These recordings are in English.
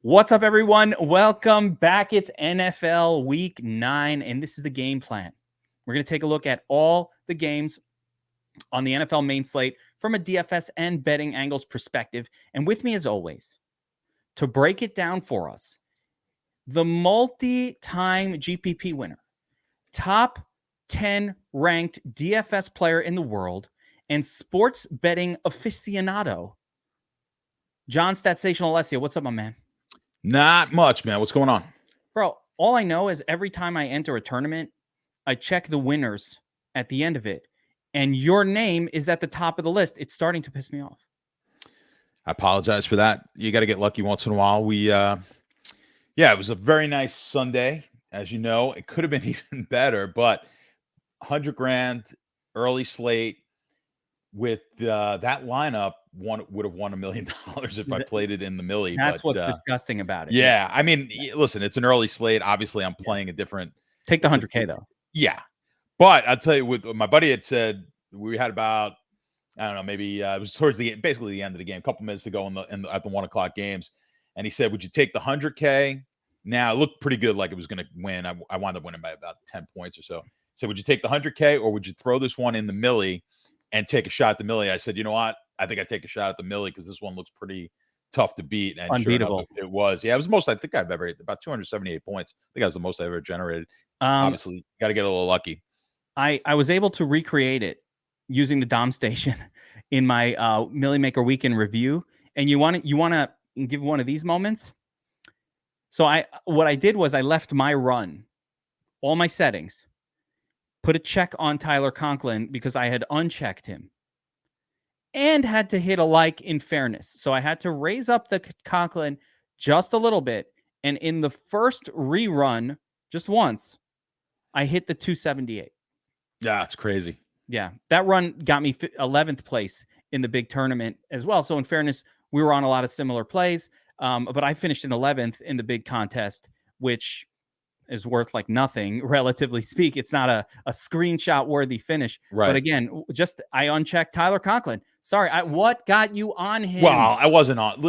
What's up, everyone? Welcome back. It's NFL Week 9, and this is the game plan. We're going to take a look at all the games on the NFL main slate from a DFS and betting angles perspective. And with me, as always, to break it down for us, the multi-time GPP winner, top 10 ranked DFS player in the world, and sports betting aficionado, John Statsational Alessia. What's up, my man? Not much, man. What's going on? Bro, all I know is every time I enter a tournament, I check the winners at the end of it, and your name is at the top of the list. It's starting to piss me off. I apologize for that. You got to get lucky once in a while. It was a very nice Sunday. As you know, it could have been even better, but 100 grand early slate with that lineup would have won $1 million if I played it in the millie. That's what's disgusting about it. Yeah. I mean, listen, it's an early slate. Obviously, I'm playing a different. Take the 100K though. Yeah. But I'll tell you, with my buddy had said, we had about, I don't know, maybe it was towards basically the end of the game, a couple minutes to go at the 1 o'clock games. And he said, would you take the 100K? Now it looked pretty good, like it was going to win. I wound up winning by about 10 points or so. So would you take the 100K or would you throw this one in the millie and take a shot at the millie? I said, you know what? I think I take a shot at the millie because this one looks pretty tough to beat. And unbeatable. Sure enough, it was. Yeah, it was the most I think I've ever hit, about 278 points. I think that was the most I've ever generated. Obviously, got to get a little lucky. I was able to recreate it using the Dom station in my Millie Maker weekend review. And you want to give one of these moments? So what I did was I left my run, all my settings, put a check on Tyler Conklin because I had unchecked him, and had to hit a like in fairness. So I had to raise up the Conklin just a little bit. And in the first rerun, just once, I hit the 278. Yeah, it's crazy. Yeah, that run got me 11th place in the big tournament as well. So in fairness, we were on a lot of similar plays. But I finished in 11th in the big contest, which is worth like nothing, relatively speak. It's not a screenshot worthy finish. Right. But again, I unchecked Tyler Conklin. Sorry, what got you on him? Well, I wasn't on.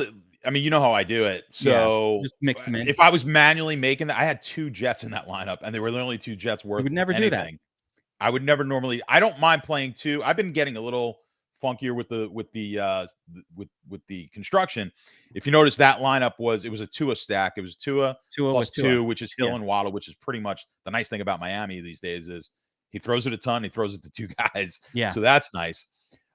I mean, you know how I do it. So just mix them in. If I was manually making that, I had 2 Jets in that lineup, and they were the only 2 Jets worth. You would never anything. do that. I would never normally. I don't mind playing 2. I've been getting a little funkier with the construction. If you notice, that lineup was a Tua stack. It was Tua plus 2, which is Hill and Waddle, which is pretty much the nice thing about Miami these days is he throws it a ton. He throws it to 2 guys. Yeah. So that's nice.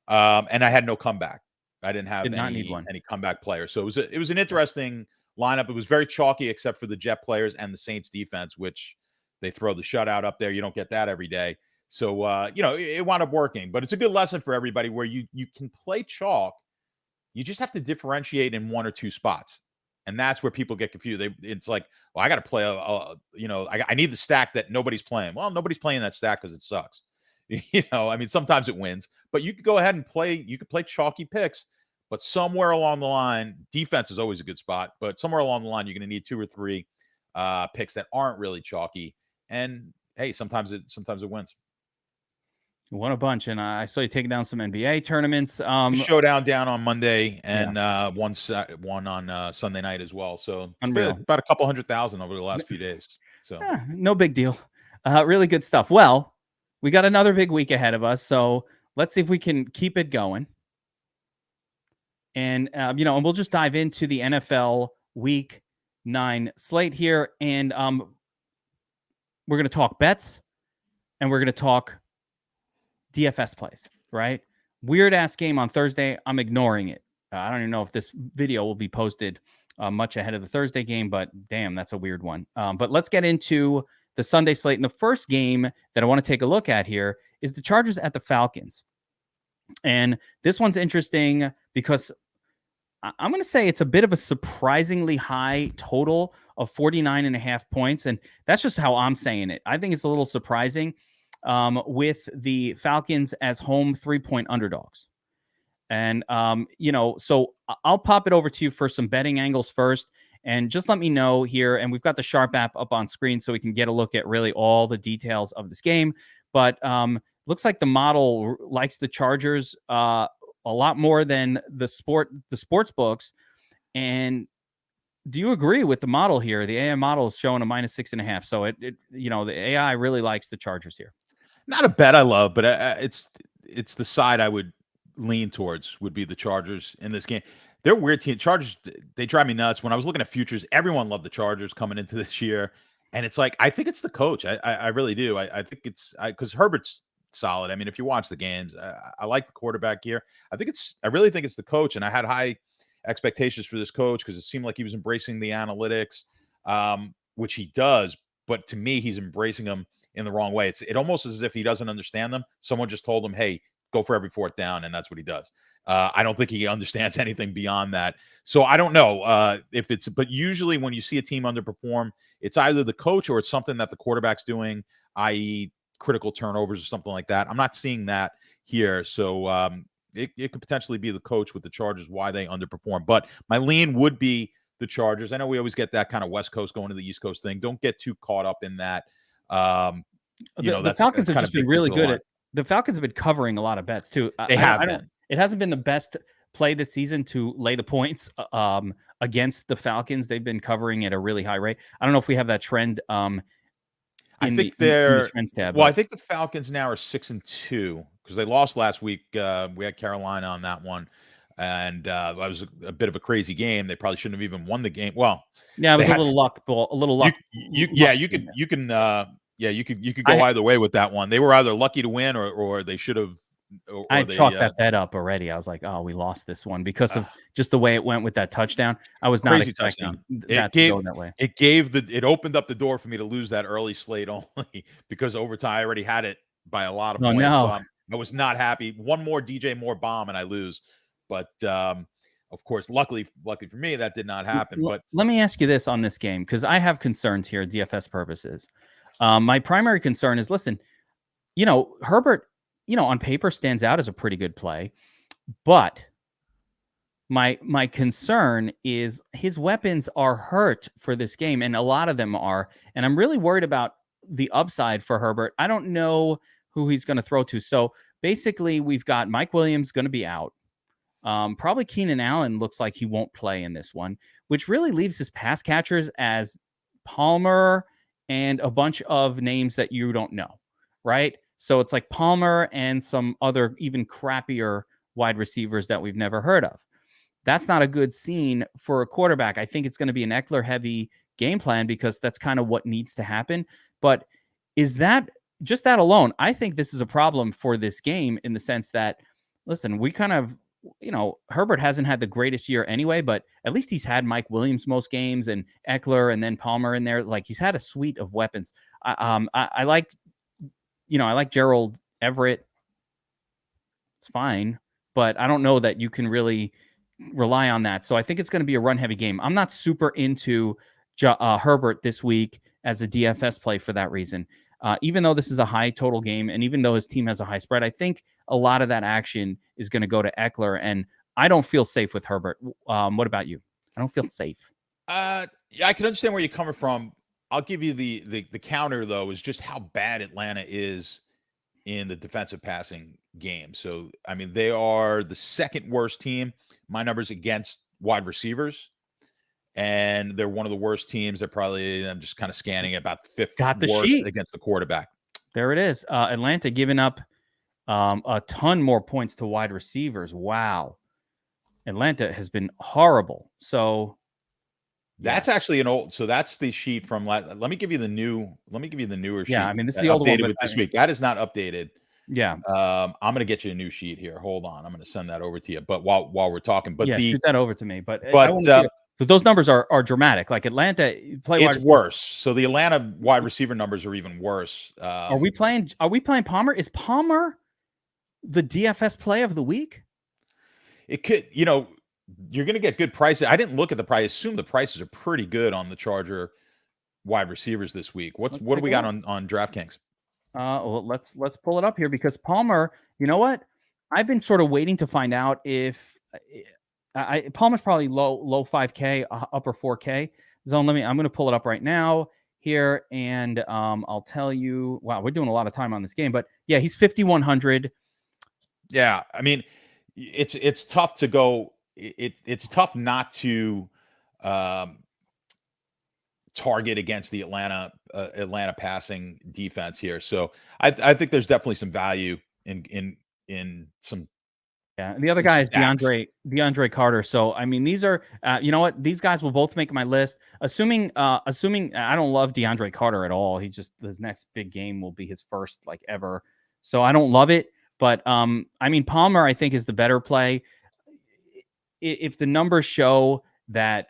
And I had no comeback. I didn't have any comeback player. So it was an interesting lineup. It was very chalky except for the Jet players and the Saints defense, which they throw the shutout up there. You don't get that every day. So, it wound up working, but it's a good lesson for everybody where you can play chalk. You just have to differentiate in 1 or 2 spots. And that's where people get confused. It's like, well, I got to play, I need the stack that nobody's playing. Well, nobody's playing that stack because it sucks. I mean, sometimes it wins, but you could go ahead and you could play chalky picks, but somewhere along the line, defense is always a good spot, but somewhere along the line, you're going to need 2 or 3 picks that aren't really chalky. And hey, sometimes it wins. Won a bunch, and I saw you taking down some NBA tournaments. Showdown down on Monday, and one on Sunday night as well. So it's been about a couple 100,000 over the last few days. So no big deal. Really good stuff. Well, we got another big week ahead of us, so let's see if we can keep it going. And and we'll just dive into the NFL Week 9 slate here, and we're going to talk bets, and we're going to talk DFS plays, right? Weird ass game on Thursday. I'm ignoring it. I don't even know if this video will be posted much ahead of the Thursday game, but damn, that's a weird one. But let's get into the Sunday slate. And the first game that I want to take a look at here is the Chargers at the Falcons. And this one's interesting because I'm going to say it's a bit of a surprisingly high total of 49.5 points. And that's just how I'm saying it. I think it's a little surprising. With the Falcons as home 3-point underdogs. And, so I'll pop it over to you for some betting angles first, and just let me know here. And we've got the Sharp app up on screen so we can get a look at really all the details of this game. But looks like the model likes the Chargers a lot more than the sports books. And do you agree with the model here? The AI model is showing a -6.5. So it the AI really likes the Chargers here. Not a bet I love, but it's the side I would lean towards would be the Chargers in this game. They're a weird team. Chargers, they drive me nuts. When I was looking at futures, everyone loved the Chargers coming into this year. And it's like, I think it's the coach. I really do. I think it's because Herbert's solid. I mean, if you watch the games, I like the quarterback here. I really think it's the coach. And I had high expectations for this coach because it seemed like he was embracing the analytics, which he does. But to me, he's embracing them in the wrong way. It almost as if he doesn't understand them. Someone just told him, hey, go for every fourth down, and that's what he does. I don't think he understands anything beyond that. So I don't know but usually when you see a team underperform, it's either the coach or it's something that the quarterback's doing, i.e. critical turnovers or something like that. I'm not seeing that here. So it could potentially be the coach with the Chargers, why they underperform. But my lean would be the Chargers. I know we always get that kind of West Coast going to the East Coast thing. Don't get too caught up in that. The Falcons have just been really good at the Falcons have been covering a lot of bets too. They have been. It hasn't been the best play this season to lay the points against the Falcons. They've been covering at a really high rate. I don't know if we have that trend. I think they're in the trends tab. Well, I think the Falcons now are 6-2 because they lost last week. We had Carolina on that one. And that was a bit of a crazy game. They probably shouldn't have even won the game. Well, yeah, it was a little luck. You could go either way with that one. They were either lucky to win or they should have. I chalked that bet up already. I was like, oh, we lost this one because of just the way it went with that touchdown. I was not expecting that to go that way. It opened up the door for me to lose that early slate only because overtime I already had it by a lot of points. No. So I was not happy. One more DJ Moore bomb and I lose. But of course, luckily for me, that did not happen. But let me ask you this on this game because I have concerns here, DFS purposes. My primary concern is, listen, Herbert, on paper stands out as a pretty good play, but my concern is his weapons are hurt for this game, and a lot of them are, and I'm really worried about the upside for Herbert. I don't know who he's going to throw to. So basically, we've got Mike Williams going to be out. Probably Keenan Allen looks like he won't play in this one, which really leaves his pass catchers as Palmer and a bunch of names that you don't know, right? So it's like Palmer and some other even crappier wide receivers that we've never heard of. That's not a good scene for a quarterback. I think it's going to be an Eckler-heavy game plan because that's kind of what needs to happen. But is that just that alone? I think this is a problem for this game in the sense that, listen, we kind of, Herbert hasn't had the greatest year anyway, but at least he's had Mike Williams most games and Eckler and then Palmer in there. Like he's had a suite of weapons. I like Gerald Everett. It's fine, but I don't know that you can really rely on that. So I think it's going to be a run heavy game. I'm not super into Herbert this week as a DFS play for that reason. Even though this is a high total game and even though his team has a high spread, I think a lot of that action is going to go to Eckler, and I don't feel safe with Herbert. What about you? I don't feel safe. Yeah, I can understand where you're coming from. I'll give you the counter, though, is just how bad Atlanta is in the defensive passing game. So, I mean, they are the second worst team. My numbers against wide receivers. And they're one of the worst teams. They're probably, I'm just kind of scanning about the fifth worst sheet against the quarterback. There it is. Atlanta giving up a ton more points to wide receivers. Wow. Atlanta has been horrible. So that's actually an old. So that's the sheet from. Let me give you the newer sheet. Yeah, I mean, this is the old one with this week. That is not updated. Yeah. I'm going to get you a new sheet here. Hold on. I'm going to send that over to you. But while we're talking, shoot that over to me. But those numbers are dramatic. Like Atlanta it's worse. So the Atlanta wide receiver numbers are even worse. Are we playing Palmer? Is Palmer the DFS play of the week? It could, you're going to get good prices. I didn't look at the price. I assume the prices are pretty good on the Charger wide receivers this week. What do we got on DraftKings? Well, let's pull it up here because Palmer, you know what? I've been sort of waiting to find out if Palmer's probably low 5K, upper 4K zone. I'm going to pull it up right now here, and I'll tell you. Wow, we're doing a lot of time on this game, but yeah, he's 5,100. Yeah, I mean, it's tough to go. It's tough not to target against the Atlanta passing defense here. So I think there's definitely some value in some. Yeah, and the other guy is DeAndre Carter. So I mean, these are you know what? These guys will both make my list. Assuming I don't love DeAndre Carter at all. His next big game will be his first like ever. So I don't love it. But I mean, Palmer I think is the better play. If the numbers show that,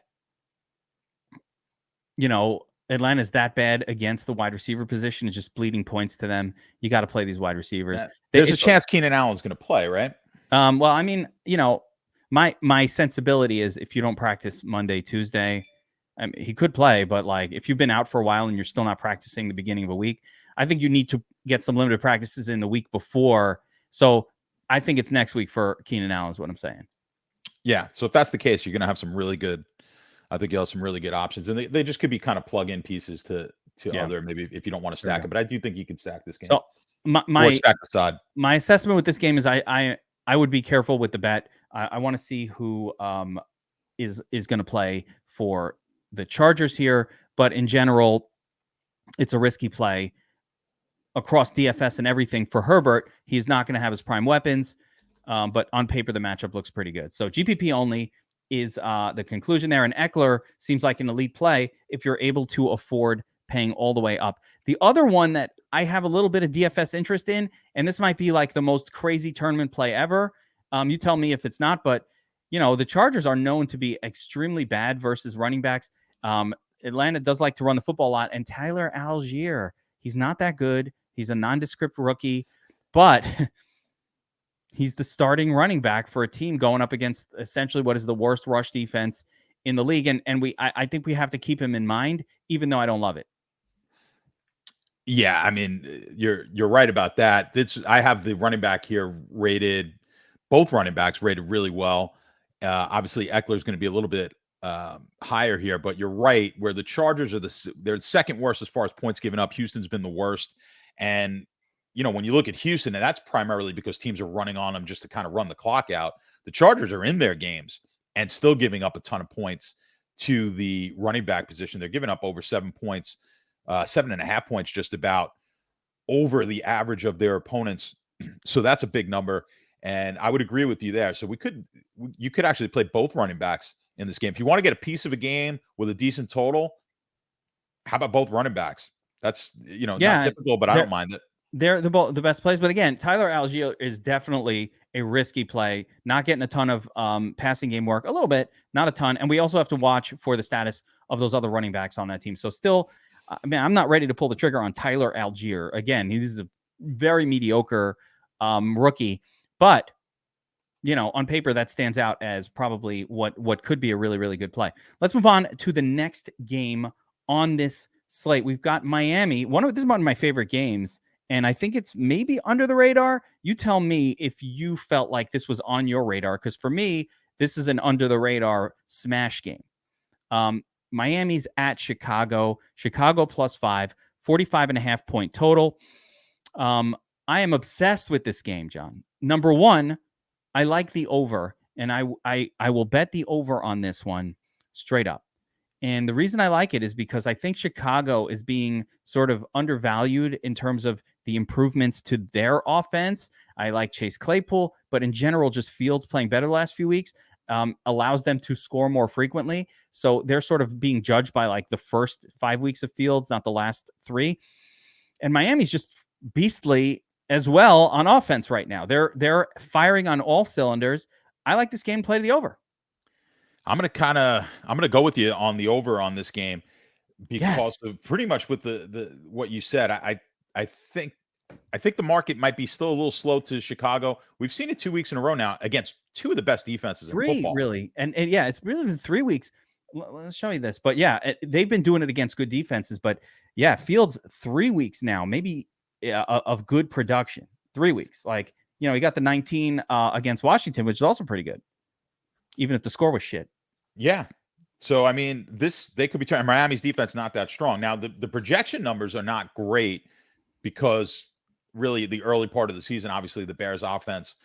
you know, Atlanta's that bad against the wide receiver position, is just bleeding points to them, you got to play these wide receivers. Yeah. There's a chance Keenan Allen's going to play, right? Well, I mean, you know, my sensibility is if you don't practice Monday, Tuesday, I mean, he could play, but like if you've been out for a while and you're still not practicing the beginning of a week, I think you need to get some limited practices in the week before. So I think it's next week for Keenan Allen is what I'm saying. Yeah. So if that's the case, you're going to have some really good, I think you'll have some really good options, and they just could be kind of plug-in pieces to other, maybe if you don't want to stack it, but I do think you can stack this game. So or stack the side. My assessment with this game is I would be careful with the bet. I want to see who is going to play for the Chargers here, but in general, it's a risky play across DFS and everything for Herbert. He's not going to have his prime weapons, but on paper, the matchup looks pretty good. So GPP only is the conclusion there. And Eckler seems like an elite play if you're able to afford paying all the way up. The other one that I have a little bit of DFS interest in, and this might be like the most crazy tournament play ever. You tell me if it's not, but you know, the Chargers are known to be extremely bad versus running backs. Atlanta does like to run the football a lot, and Tyler Algier, he's not that good. He's a nondescript rookie, but he's the starting running back for a team going up against essentially what is the worst rush defense in the league. And I think we have to keep him in mind, even though I don't love it. Yeah, I mean, you're right about that. I have the running back here rated, both running backs rated really well. Obviously, Eckler is going to be a little bit higher here, but you're right. Where the Chargers are they're second worst as far as points given up. Houston's been the worst, and you know when you look at Houston, and that's primarily because teams are running on them just to kind of run the clock out. The Chargers are in their games and still giving up a ton of points to the running back position. They're giving up over 7 points. 7.5 points just about over the average of their opponents. So that's a big number. And I would agree with you there. So you could actually play both running backs in this game. If you want to get a piece of a game with a decent total, how about both running backs? That's, not typical, but I don't mind it. They're the best plays. But again, Tyler Algier is definitely a risky play, not getting a ton of passing game work, a little bit, not a ton. And we also have to watch for the status of those other running backs on that team. So still, I mean, I'm not ready to pull the trigger on Tyler Algier. Again, he's a very mediocre rookie, but on paper that stands out as probably what could be a really, really good play. Let's move on to the next game on this slate. We've got Miami. This is one of my favorite games, and I think it's maybe under the radar. You tell me if you felt like this was on your radar, because for me, this is an under the radar smash game. Miami's at Chicago +5, 45.5 point total. I am obsessed with this game, John. Number one, I like the over, and I will bet the over on this one straight up. And the reason I like it is because I think Chicago is being sort of undervalued in terms of the improvements to their offense. I like Chase Claypool, but in general, just Fields playing better the last few weeks allows them to score more frequently. So they're sort of being judged by like the first 5 weeks of Fields, not the last 3. And Miami's just beastly as well on offense right now. They're firing on all cylinders. I like this game, play to the over. I'm gonna go with you on the over on this game because of pretty much with the what you said. I think the market might be still a little slow to Chicago. We've seen it 2 weeks in a row now against 2 of the best defenses in football. Really, and yeah, it's really been 3 weeks. Let's show you this, but yeah, they've been doing it against good defenses. But yeah, Fields 3 weeks now, maybe of good production. 3 weeks, like he got the 19 against Washington, which is also pretty good, even if the score was shit. Yeah. So, I mean, they could be trying. Miami's defense not that strong. Now, the projection numbers are not great because really the early part of the season, obviously the Bears offense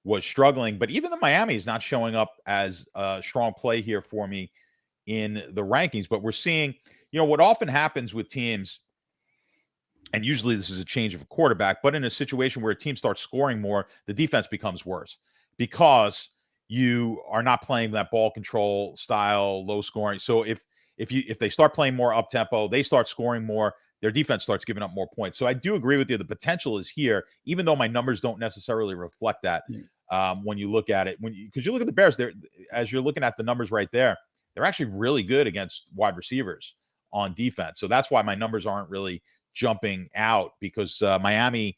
was struggling, but even the Miami is not showing up as a strong play here for me in the rankings. But we're seeing, what often happens with teams, and usually this is a change of a quarterback, but in a situation where a team starts scoring more, the defense becomes worse because you are not playing that ball control style, low scoring. So if they start playing more up tempo, they start scoring more, their defense starts giving up more points. So I do agree with you. The potential is here, even though my numbers don't necessarily reflect that. When you look at it, because you look at the Bears, there, as you're looking at the numbers right there, they're actually really good against wide receivers on defense. So that's why my numbers aren't really jumping out, because Miami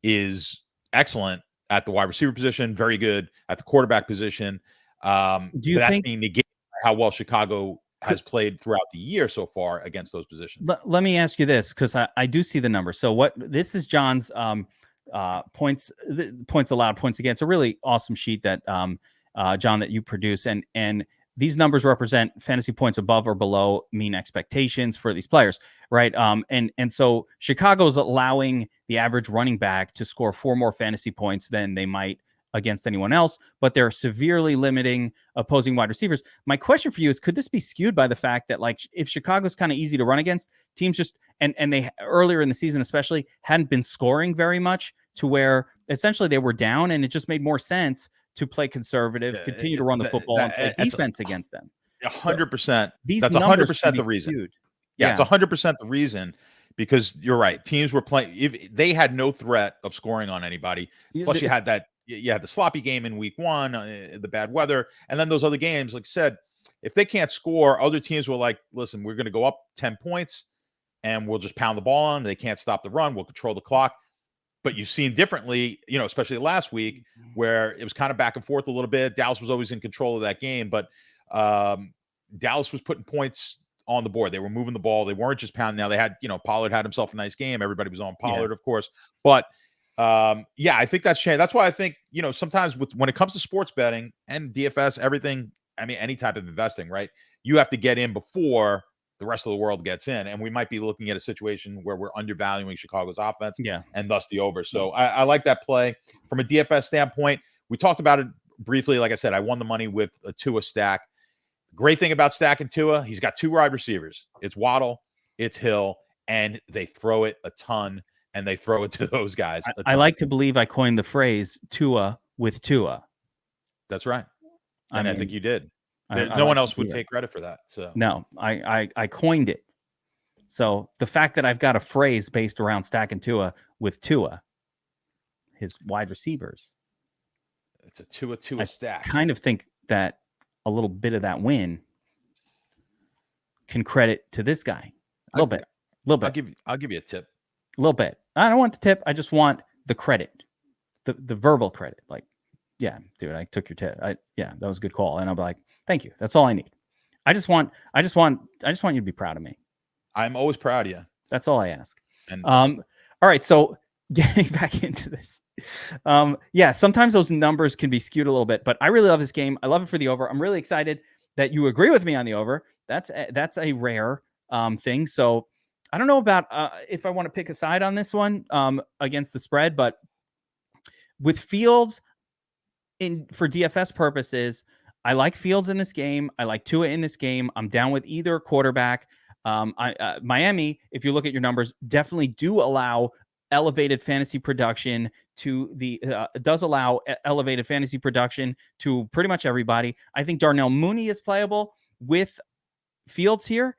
is excellent at the wide receiver position, very good at the quarterback position. Do you that's think being negated by how well Chicago has played throughout the year so far against those positions? Let me ask you this, because I do see the numbers. So this is John's points allowed, points against, a really awesome sheet that John, that you produce, and these numbers represent fantasy points above or below mean expectations for these players, right? And so Chicago's allowing the average running back to score 4 more fantasy points than they might against anyone else, but they're severely limiting opposing wide receivers. My question for you is, could this be skewed by the fact that, like, if Chicago's kind of easy to run against, teams just, and they earlier in the season especially hadn't been scoring very much, to where essentially they were down, and it just made more sense to play conservative, continue to run the football, and play defense against them. 100%. These That's 100% the reason. Yeah, it's 100% the reason, because you're right. Teams were playing, if they had no threat of scoring on anybody. Plus, you had the sloppy game in week 1, the bad weather, and then those other games, like I said, if they can't score, other teams were like, listen, we're going to go up 10 points and we'll just pound the ball on. They can't stop the run. We'll control the clock. But you've seen differently, especially last week, where it was kind of back and forth a little bit. Dallas was always in control of that game, but Dallas was putting points on the board. They were moving the ball. They weren't just pounding. Now they had, Pollard had himself a nice game. Everybody was on Pollard, of course. But I think that's changed. That's why I think, sometimes when it comes to sports betting and DFS, everything, I mean, any type of investing, right? You have to get in before the rest of the world gets in. And we might be looking at a situation where we're undervaluing Chicago's offense, and thus the over. So I like that play. From a DFS standpoint, we talked about it briefly. Like I said, I won the money with a Tua stack. Great thing about stacking Tua, he's got 2 wide receivers. It's Waddle, it's Hill, and they throw it a ton, and they throw it to those guys. I like to believe I coined the phrase Tua with Tua. That's right. And I think you did. No one else would take credit for that. So no, I coined it. So the fact that I've got a phrase based around stacking Tua with Tua, his wide receivers, it's a Tua stack. I kind of think that a little bit of that win can credit to this guy. A little bit. I'll give you a tip. A little bit. I don't want the tip. I just want the credit, the verbal credit. Like, yeah, dude, I took your tip. That was a good call. And I'll be like, thank you. That's all I need. I just want you to be proud of me. I'm always proud of you. That's all I ask. And all right. So getting back into this. Sometimes those numbers can be skewed a little bit, but I really love this game. I love it for the over. I'm really excited that you agree with me on the over. That's a rare thing. So I don't know about if I want to pick a side on this one against the spread, but with Fields, for DFS purposes, I like Fields in this game. I like Tua in this game. I'm down with either quarterback. Miami, if you look at your numbers, definitely do allow elevated fantasy production to elevated fantasy production to pretty much everybody. I think Darnell Mooney is playable with Fields here.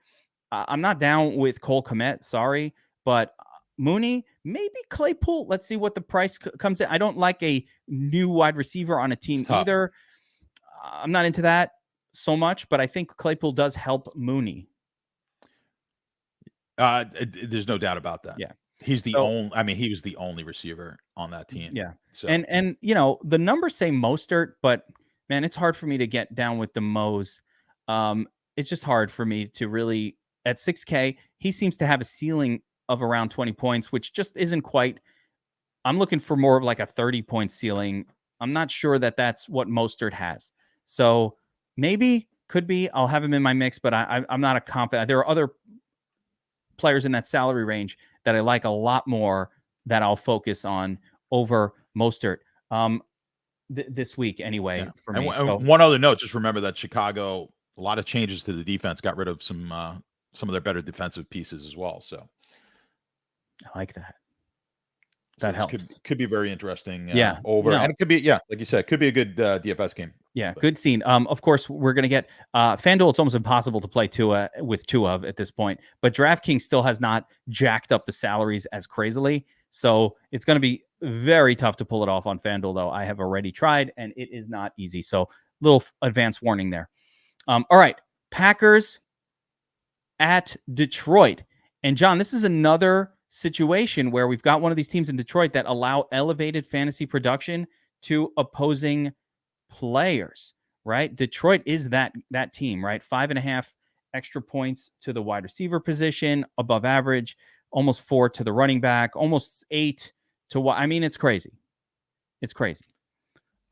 I'm not down with Cole Kmet, sorry, but Mooney, maybe Claypool. Let's see what the price comes in. I don't like a new wide receiver on a team either. I'm not into that so much, but I think Claypool does help Mooney. There's no doubt about that. Yeah. He's the only, I mean, he was the only receiver on that team. Yeah. So. And the numbers say Mostert, but man, it's hard for me to get down with the Moes. It's just hard for me to really, at 6K, he seems to have a ceiling of around 20 points, which just isn't quite, I'm looking for more of like a 30-point ceiling. I'm not sure that that's what Mostert has. So maybe, could be, I'll have him in my mix, but I'm not a confident. There are other players in that salary range that I like a lot more that I'll focus on over Mostert this week anyway. For me. One other note, just remember that Chicago, a lot of changes to the defense, got rid of some some of their better defensive pieces as well. So I like that. That helps. Could be very interesting. Yeah. Over. And it could be, like you said, it could be a good DFS game. Yeah, good scene. Of course, we're going to get FanDuel. It's almost impossible to play Tua with Tua at this point, but DraftKings still has not jacked up the salaries as crazily. So it's going to be very tough to pull it off on FanDuel, though. I have already tried, and it is not easy. So little advance warning there. All right, Packers at Detroit. And John, this is another situation where we've got one of these teams in Detroit that allow elevated fantasy production to opposing players, right? Detroit is that team, right? 5.5 extra points to the wide receiver position, above average, almost 4 to the running back, almost 8 to what? I mean, it's crazy. It's crazy.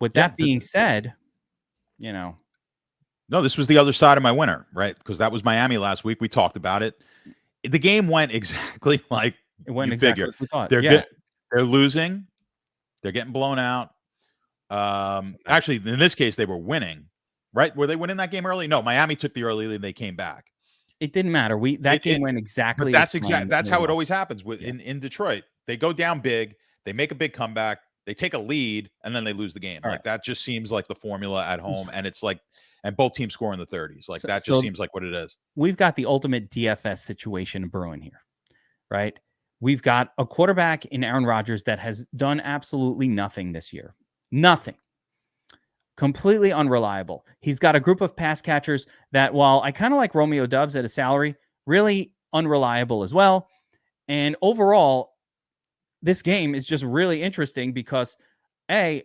With that being said, no, this was the other side of my winner, right? Because that was Miami last week. We talked about it. The game went exactly like it went you exactly figure. as we thought. They're good. They're losing. They're getting blown out. Actually, in this case, they were winning, right? Were they winning that game early? No, Miami took the early lead and they came back. It didn't matter. That game went exactly. But that's how it always happens in Detroit. They go down big, they make a big comeback, they take a lead, and then they lose the game. That just seems like the formula at home, and it's like, and both teams score in the 30s. That just seems like what it is. We've got the ultimate DFS situation brewing here, right? We've got a quarterback in Aaron Rodgers that has done absolutely nothing this year. Nothing. Completely unreliable. He's got a group of pass catchers that, while I kind of like Romeo Doubs at a salary, really unreliable as well. And overall, this game is just really interesting because, are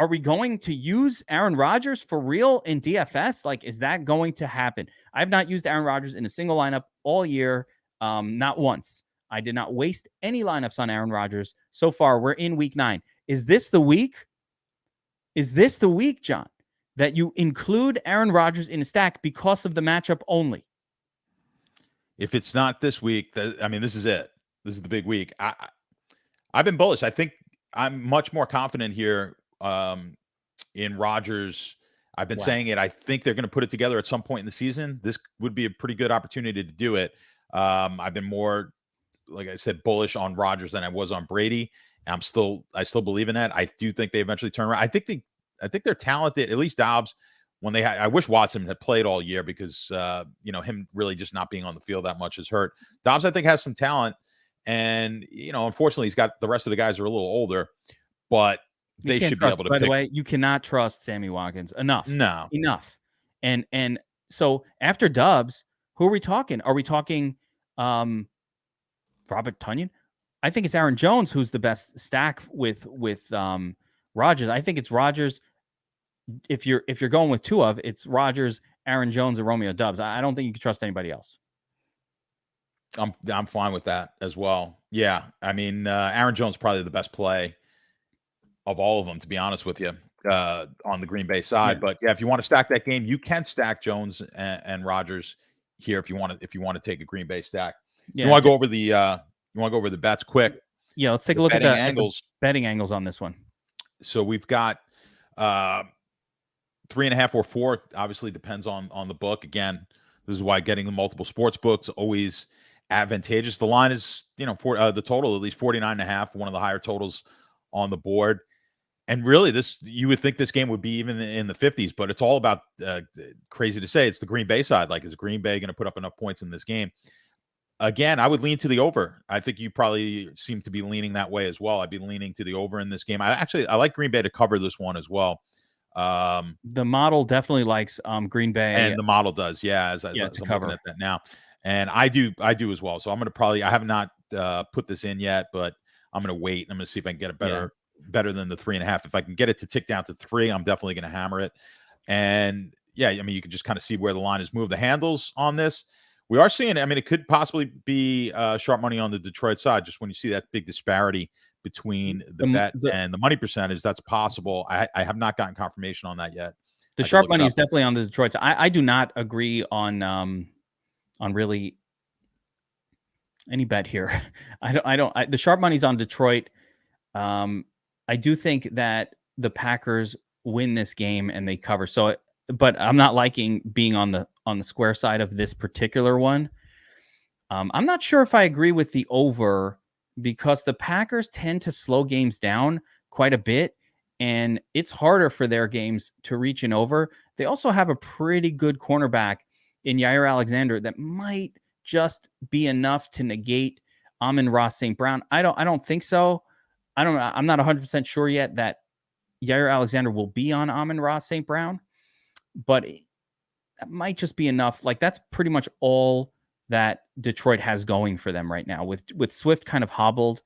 we going to use Aaron Rodgers for real in DFS? Like, is that going to happen? I've not used Aaron Rodgers in a single lineup all year, not once. I did not waste any lineups on Aaron Rodgers so far. We're in week 9. Is this the week? Is this the week, John, that you include Aaron Rodgers in a stack because of the matchup only? If it's not this week, this is it. This is the big week. I've been bullish. I think I'm much more confident here in Rodgers. I've been saying it. I think they're going to put it together at some point in the season. This would be a pretty good opportunity to do it. I've been more, like I said, bullish on Rodgers than I was on Brady. I still believe in that. I do think they eventually turn around. I think they're talented. At least Dobbs, I wish Watson had played all year because him really just not being on the field that much has hurt. Dobbs, I think, has some talent, and unfortunately, he's got the rest of the guys are a little older, but they should be able to. By the way, you cannot trust Sammy Watkins enough. No, enough. And so after Dobbs, who are we talking? Are we talking Robert Tonyan? I think it's Aaron Jones who's the best stack with Rodgers. I think it's Rodgers. If you're going with two of, it's Rodgers, Aaron Jones, and Romeo Doubs. I don't think you can trust anybody else. I'm fine with that as well. Yeah, I mean, Aaron Jones is probably the best play of all of them, to be honest with you, on the Green Bay side. Yeah. But yeah, if you want to stack that game, you can stack Jones and Rodgers here if you want to take a Green Bay stack. Yeah, you want to go over the bets quick? Yeah, let's take a look at the angles. Betting angles on this one. So we've got 3.5 or 4. Obviously, depends on the book. Again, this is why getting the multiple sports books always advantageous. The line is, for the total at least 49.5, one of the higher totals on the board. And really, you would think this game would be even in the 50s, but it's all about crazy to say. It's the Green Bay side. Like, is Green Bay going to put up enough points in this game? Again, I would lean to the over. I think you probably seem to be leaning that way as well. I'd be leaning to the over in this game. I like Green Bay to cover this one as well. The model definitely likes Green Bay, and the model does, as I'm looking at that now, and I do as well. So I'm going to I have not put this in yet, but I'm going to wait. I'm going to see if I can get it better than the 3.5. If I can get it to tick down to 3, I'm definitely going to hammer it. And yeah, I mean, you can just kind of see where the line is moved. The handles on this, we are seeing. I mean, it could possibly be sharp money on the Detroit side. Just when you see that big disparity between the bet and the money percentage, that's possible. I have not gotten confirmation on that yet. The sharp money is definitely on the Detroit side. I do not agree on really any bet here. The sharp money's on Detroit. I do think that the Packers win this game and they cover. So, but I'm not liking being on the square side of this particular one. I'm not sure if I agree with the over because the Packers tend to slow games down quite a bit, and it's harder for their games to reach an over. They also have a pretty good cornerback in Jair Alexander that might just be enough to negate Amon-Ra St. Brown. I don't think so. I'm not 100% sure yet that Jair Alexander will be on Amon-Ra St. Brown, but that might just be enough. Like, that's pretty much all that Detroit has going for them right now, with Swift kind of hobbled,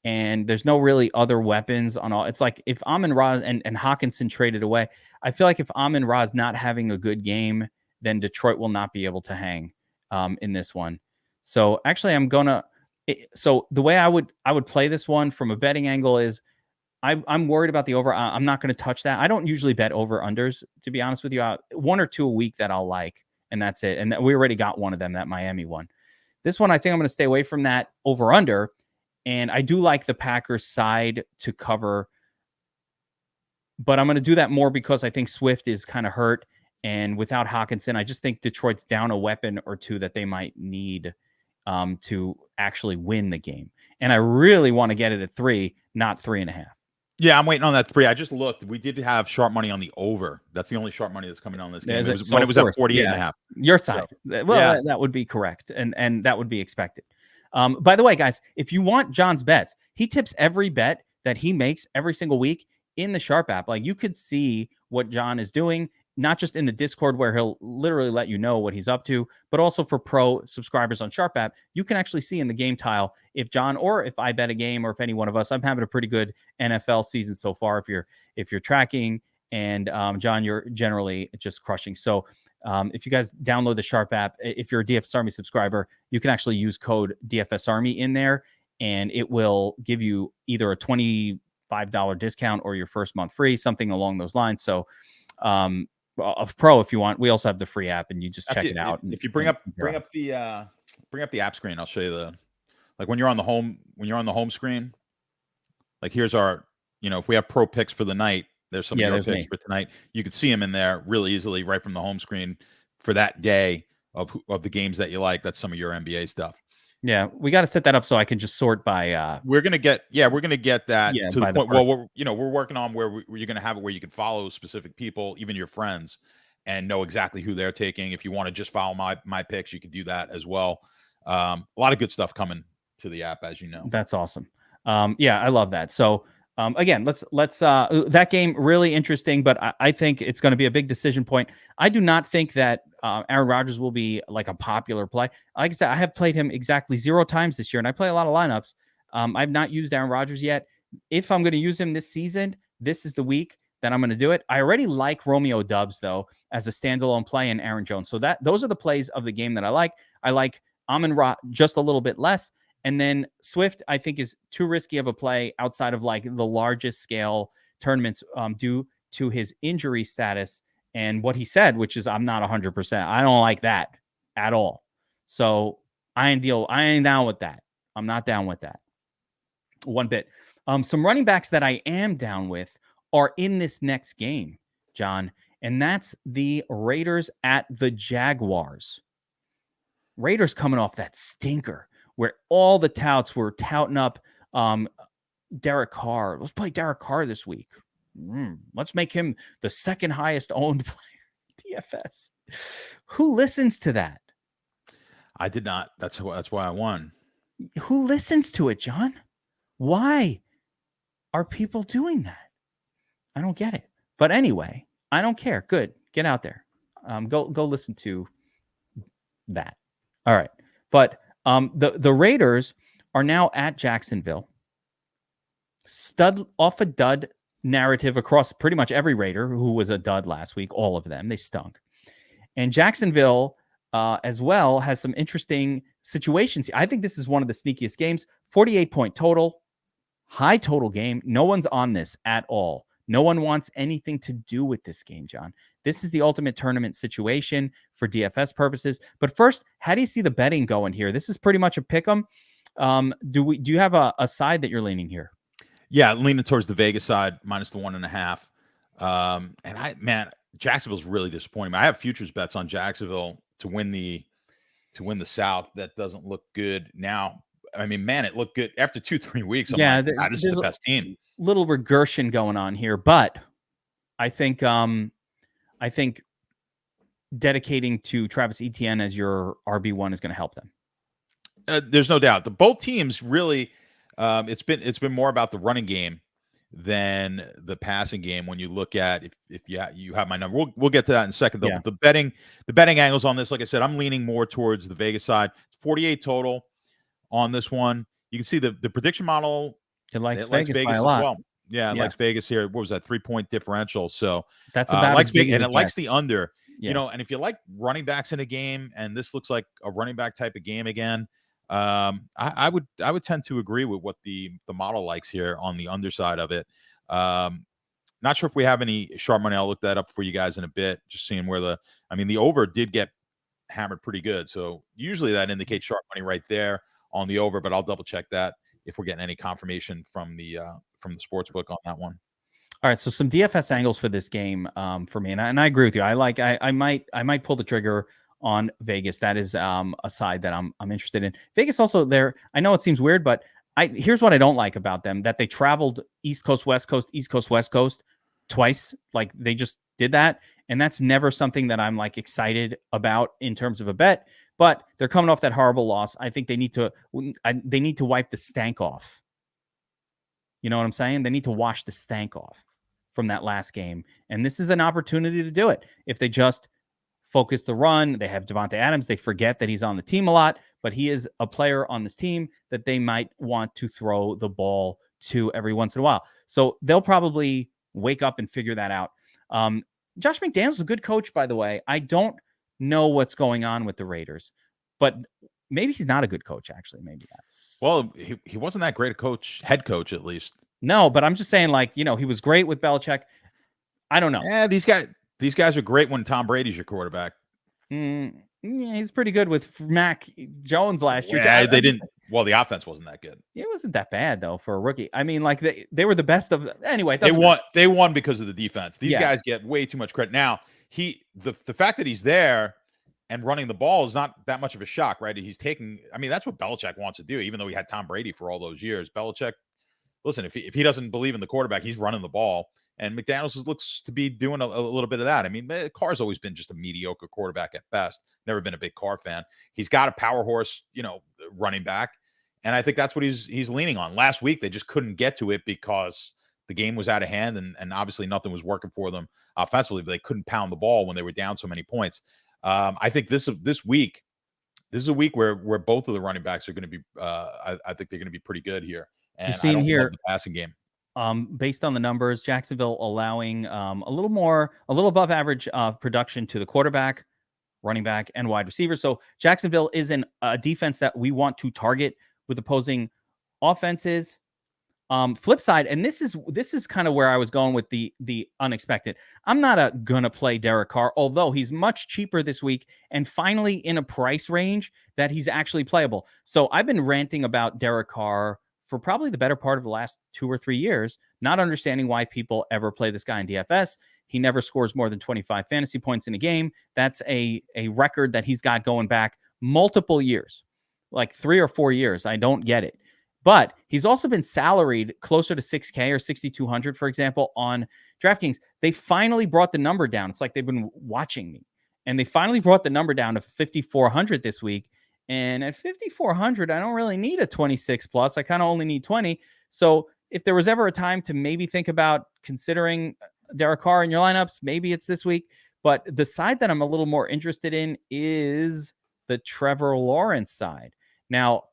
and there's no really other weapons on all. It's like if Amon-Ra and Hawkinson traded away, I feel like if Amon-Ra is not having a good game, then Detroit will not be able to hang in this one. So actually, so the way I would play this one from a betting angle is I'm worried about the over. I'm not going to touch that. I don't usually bet over unders, to be honest with you. One or two a week that I'll like, and that's it. And we already got one of them, that Miami one. This one, I think I'm going to stay away from that over under. And I do like the Packers side to cover, but I'm going to do that more because I think Swift is kind of hurt. And without Hawkinson, I just think Detroit's down a weapon or two that they might need to actually win the game. And I really want to get it at 3, not 3.5. Yeah, I'm waiting on that 3. I just looked. We did have sharp money on the over. That's the only sharp money that's coming on this game. It was at 48.5. Your side. So, well, that would be correct. And that would be expected. By the way, guys, if you want John's bets, he tips every bet that he makes every single week in the Sharp app. Like, you could see what John is doing, not just in the Discord where he'll literally let you know what he's up to, but also for pro subscribers on Sharp app. You can actually see in the game tile if John or if I bet a game, or if any one of us. I'm having a pretty good NFL season so far if you're tracking, and John, you're generally just crushing. So if you guys download the Sharp app, if you're a DFS Army subscriber, you can actually use code DFS Army in there, and it will give you either a $25 discount or your first month free, something along those lines. So of pro, if you want, we also have the free app, and you just check it out. If you bring up the app screen, I'll show you when you're on the home screen. Like, here's our, if we have pro picks for the night, there's some of your picks for tonight. You can see them in there really easily right from the home screen for that day of the games that you like. That's some of your NBA stuff. Yeah, we got to set that up so I can just sort by. We're gonna get that to the point. Well, we're working on where you're gonna have it where you can follow specific people, even your friends, and know exactly who they're taking. If you want to just follow my picks, you can do that as well. A lot of good stuff coming to the app, as you know. That's awesome. Yeah, I love that. So again, let's that game really interesting, but I think it's going to be a big decision point. I do not think that Aaron Rodgers will be like a popular play. Like I said, I have played him exactly 0 times this year, and I play a lot of lineups. I've not used Aaron Rodgers yet. If I'm going to use him this season, this is the week that I'm going to do it. I already like Romeo Doubs though as a standalone play, and Aaron Jones. So those are the plays of the game that I like. I like Amon-Ra just a little bit less. And then Swift, I think, is too risky of a play outside of like the largest scale tournaments due to his injury status and what he said, which is, I'm not 100%. I don't like that at all. So I ain't down with that. I'm not down with that one bit. Some running backs that I am down with are in this next game, John, and that's the Raiders at the Jaguars. Raiders coming off that stinker where all the touts were touting up Derek Carr. Let's play Derek Carr this week. Let's make him the second highest owned player in DFS. Who listens to that? I did not. That's why I won. Who listens to it, John? Why are people doing that? I don't get it. But anyway, I don't care. Good. Get out there. Go listen to that. All right. But the Raiders are now at Jacksonville. Off a dud narrative across pretty much every Raider who was a dud last week. All of them. They stunk. And Jacksonville as well has some interesting situations. I think this is one of the sneakiest games. 48-point total. High total game. No one's on this at all. No one wants anything to do with this game, John. This is the ultimate tournament situation for DFS purposes. But first, how do you see the betting going here? This is pretty much a pick 'em. Do you have a side that you're leaning here? Yeah, leaning towards the Vegas side, minus the 1.5. And Jacksonville's really disappointing. I have futures bets on Jacksonville to win the to win the South. That doesn't look good now. I mean, man, it looked good after 2-3 weeks. I'm like, this is the best team. Little regression going on here, but I think dedicating to Travis Etienne as your RB1 is going to help them. There's no doubt. Both teams really, it's been more about the running game than the passing game. When you look at if you have my number, we'll get to that in a second though. Yeah. But the betting angles on this, like I said, I'm leaning more towards the Vegas side. 48 total on this one. You can see the prediction model. It likes Vegas by a lot. As well. Yeah, it likes Vegas here. What was that 3-point differential? So that's about likes Vegas, and it likes the under. Yeah. You know, and if you like running backs in a game, and this looks like a running back type of game again, I would tend to agree with what the model likes here on the underside of it. Not sure if we have any sharp money. I'll look that up for you guys in a bit. Just seeing where the over did get hammered pretty good. So usually that indicates sharp money right there on the over, but I'll double check that if we're getting any confirmation from the sports book on that one. All right, so some DFS angles for this game for me, and I agree with you. I might pull the trigger on Vegas. That is a side that I'm interested in. Vegas also there. I know it seems weird, but here's what I don't like about them: that they traveled East Coast, West Coast, East Coast, West Coast twice. Like they just did that, and that's never something that I'm like excited about in terms of a bet. But they're coming off that horrible loss. I think they need to wipe the stank off. You know what I'm saying? They need to wash the stank off from that last game. And this is an opportunity to do it. If they just focus the run, they have Devontae Adams. They forget that he's on the team a lot, but he is a player on this team that they might want to throw the ball to every once in a while. So they'll probably wake up and figure that out. Josh McDaniels is a good coach, by the way. I don't know what's going on with the Raiders, but maybe he's not a good coach, actually. Maybe that's... Well, he wasn't that great a head coach, at least. No, but I'm just saying, like, you know, he was great with Belichick. I don't know. Yeah, these guys are great when Tom Brady's your quarterback. Yeah, he's pretty good with Mac Jones last year. Yeah, well, the offense wasn't that good. It wasn't that bad, though, for a rookie. I mean, like, they were the best of... Anyway, they won because of the defense. These guys get way too much credit. Now, the fact that he's there and running the ball is not that much of a shock, right? He's taking... I mean, that's what Belichick wants to do, even though he had Tom Brady for all those years. Belichick... Listen, if he doesn't believe in the quarterback, he's running the ball. And McDaniels looks to be doing a little bit of that. I mean, Carr's always been just a mediocre quarterback at best. Never been a big Carr fan. He's got a power horse, running back. And I think that's what he's leaning on. Last week, they just couldn't get to it because the game was out of hand. And obviously nothing was working for them offensively. But they couldn't pound the ball when they were down so many points. I think this week, this is a week where both of the running backs are going to be, I think they're going to be pretty good here. And you're seeing here the passing game. Based on the numbers, Jacksonville allowing a little above average production to the quarterback, running back, and wide receiver. So Jacksonville is a defense that we want to target with opposing offenses. Flip side, and this is kind of where I was going with the unexpected. I'm not gonna play Derek Carr, although he's much cheaper this week and finally in a price range that he's actually playable. So I've been ranting about Derek Carr for probably the better part of the last 2 or 3 years, not understanding why people ever play this guy in DFS. He never scores more than 25 fantasy points in a game. That's a record that he's got going back multiple years, like 3 or 4 years. I don't get it. But he's also been salaried closer to 6K or 6,200, for example, on DraftKings. They finally brought the number down. It's like they've been watching me. And they finally brought the number down to 5,400 this week. And at 5,400, I don't really need a 26 plus. I kind of only need 20. So if there was ever a time to maybe think about considering Derek Carr in your lineups, maybe it's this week. But the side that I'm a little more interested in is the Trevor Lawrence side. Now,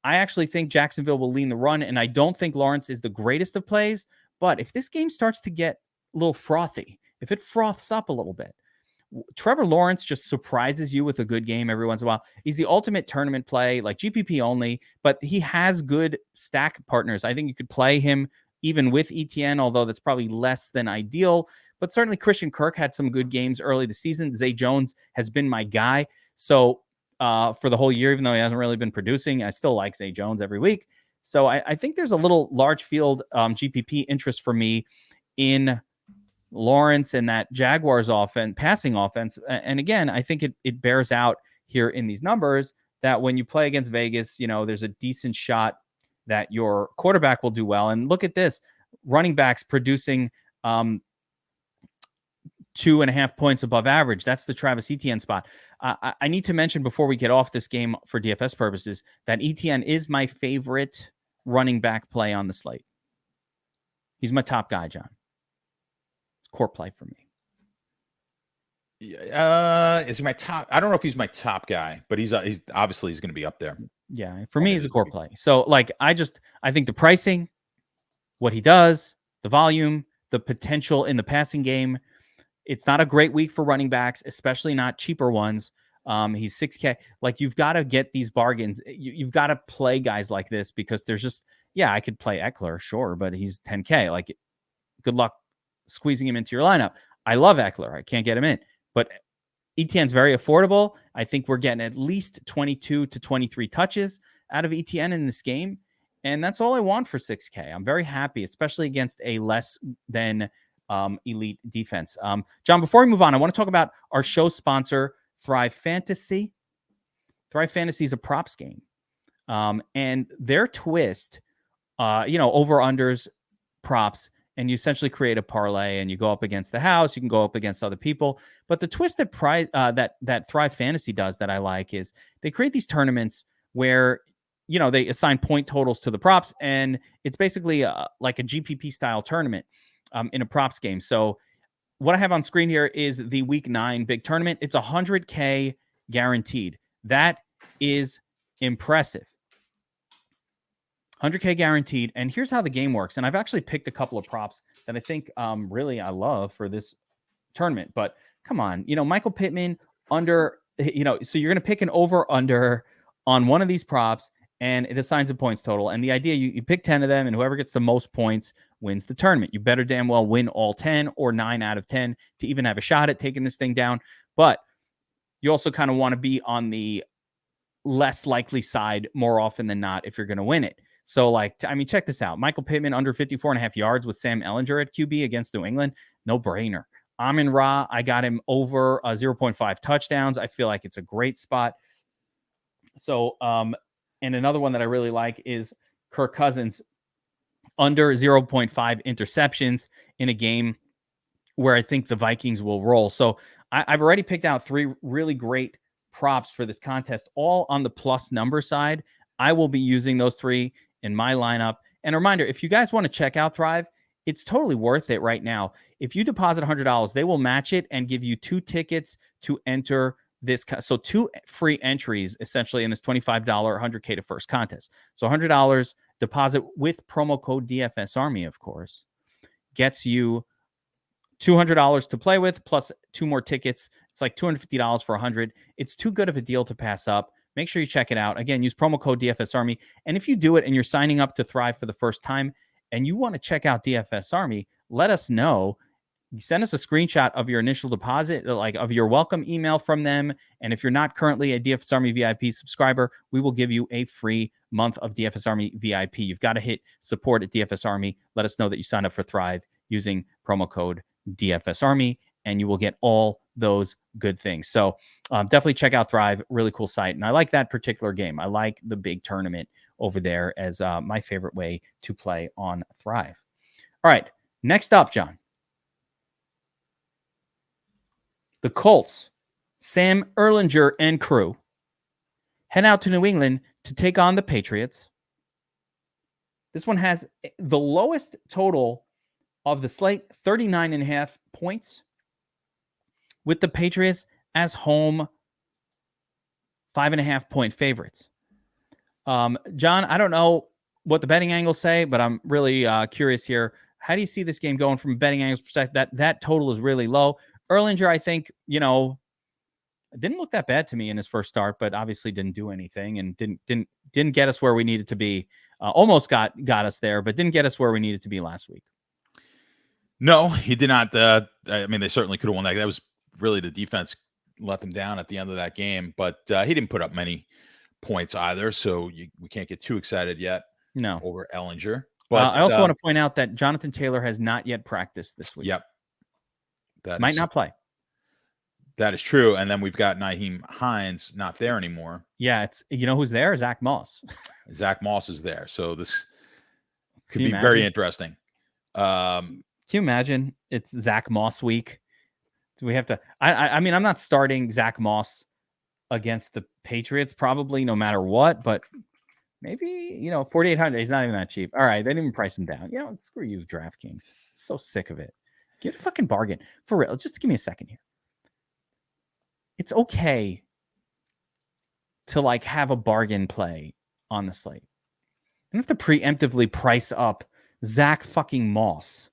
I actually think Jacksonville will lean the run, and I don't think Lawrence is the greatest of plays. But if this game starts to get a little frothy, if it froths up a little bit, Trevor Lawrence just surprises you with a good game every once in a while. He's the ultimate tournament play, like GPP only, but he has good stack partners. I think you could play him even with ETN, although that's probably less than ideal. But certainly Christian Kirk had some good games early this season. Zay Jones has been my guy. So for the whole year, even though he hasn't really been producing, I still like Zay Jones every week. So I think there's a little large field GPP interest for me in Lawrence and that Jaguars offense, passing offense. And again, I think it bears out here in these numbers that when you play against Vegas, there's a decent shot that your quarterback will do well. And look at this, running backs producing 2.5 points above average. That's the Travis Etienne spot. I need to mention before we get off this game for DFS purposes that Etienne is my favorite running back play on the slate. He's my top guy, John. It's core play for me. Is he my top? I don't know if he's my top guy, but he's obviously he's going to be up there. Yeah, for me, he's a core play. So, I think the pricing, what he does, the volume, the potential in the passing game. It's not a great week for running backs, especially not cheaper ones. He's $6K. You've got to get these bargains. You've got to play guys like this because there's just, I could play Eckler, sure, but he's $10K. Good luck squeezing him into your lineup. I love Eckler. I can't get him in. But Etienne's very affordable. I think we're getting at least 22 to 23 touches out of Etienne in this game. And that's all I want for $6K. I'm very happy, especially against a less than elite defense. John, before we move on, I want to talk about our show sponsor, Thrive Fantasy. Thrive Fantasy is a props game. And their twist, over-unders, props, and you essentially create a parlay and you go up against the house. You can go up against other people. But the twist that Thrive Fantasy does that I like is they create these tournaments where, they assign point totals to the props. And it's basically like a GPP style tournament in a props game. So what I have on screen here is the week 9 big tournament. It's $100K guaranteed. That is impressive. 100K guaranteed. And here's how the game works. And I've actually picked a couple of props that I think really I love for this tournament. But come on, Michael Pittman under, so you're going to pick an over-under on one of these props and it assigns a points total. And the idea, you pick 10 of them and whoever gets the most points wins the tournament. You better damn well win all 10 or 9 out of 10 to even have a shot at taking this thing down. But you also kind of want to be on the less likely side more often than not if you're going to win it. So, check this out. Michael Pittman under 54.5 yards with Sam Ehlinger at QB against New England. No brainer. Amon-Ra, I got him over 0.5 touchdowns. I feel like it's a great spot. So, and another one that I really like is Kirk Cousins under 0.5 interceptions in a game where I think the Vikings will roll. So I've already picked out 3 really great props for this contest, all on the plus number side. I will be using those 3 in my lineup. And a reminder, if you guys want to check out Thrive, it's totally worth it right now. If you deposit $100, they will match it and give you 2 tickets to enter this. So 2 free entries essentially in this $25 100K to first contest. So $100 deposit with promo code DFS Army, of course, gets you $200 to play with plus 2 more tickets. It's like $250 for $100. It's too good of a deal to pass up. Make sure you check it out. Again, use promo code DFS Army. And if you do it and you're signing up to Thrive for the first time and you want to check out DFS Army, let us know. Send us a screenshot of your initial deposit, of your welcome email from them. And if you're not currently a DFS Army VIP subscriber, we will give you a free month of DFS Army VIP. You've got to hit support at DFS Army. Let us know that you signed up for Thrive using promo code DFS Army, and you will get all those good things. So definitely check out Thrive. Really cool site. And I like that particular game. I like the big tournament over there as my favorite way to play on Thrive. All right. Next up, John. The Colts, Sam Ehlinger and crew, head out to New England to take on the Patriots. This one has the lowest total of the slate, 39.5 points, with the Patriots as home 5.5 point favorites. John, I don't know what the betting angles say, but I'm really curious here. How do you see this game going from a betting angles perspective? That total is really low. Ehlinger, I think, didn't look that bad to me in his first start, but obviously didn't do anything and didn't get us where we needed to be. Almost got us there, but didn't get us where we needed to be last week. No, he did not. They certainly could have won that. That was really the defense let them down at the end of that game, but he didn't put up many points either, so we can't get too excited yet. No, over Ehlinger. But I also want to point out that Jonathan Taylor has not yet practiced this week. Yep. Might not play. That is true. And then we've got Nyheim Hines not there anymore. Yeah, it's who's there? Zach Moss. Zach Moss is there. So this could be very interesting. Can you imagine? It's Zach Moss week. Do we have to? I mean, I'm not starting Zach Moss against the Patriots probably no matter what, but maybe 4,800. He's not even that cheap. All right, they didn't even price him down. Screw you, DraftKings. So sick of it. Get a fucking bargain for real. Just give me a second here. It's okay to have a bargain play on the slate. You don't have to preemptively price up Zach fucking Moss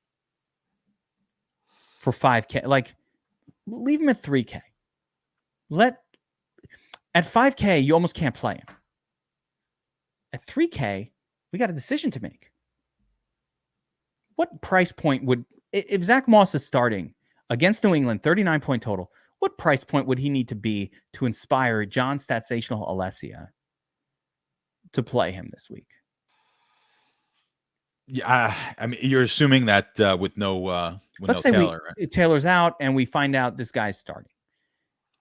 for $5K. Leave him at $3K. At $5K, you almost can't play him. At $3K, we got a decision to make. What price point if Zach Moss is starting against New England, 39-point total, what price point would he need to be to inspire John Statsational Alessia to play him this week? Yeah, I mean, you're assuming that with no Taylor, right? Taylor's out, and we find out this guy's starting.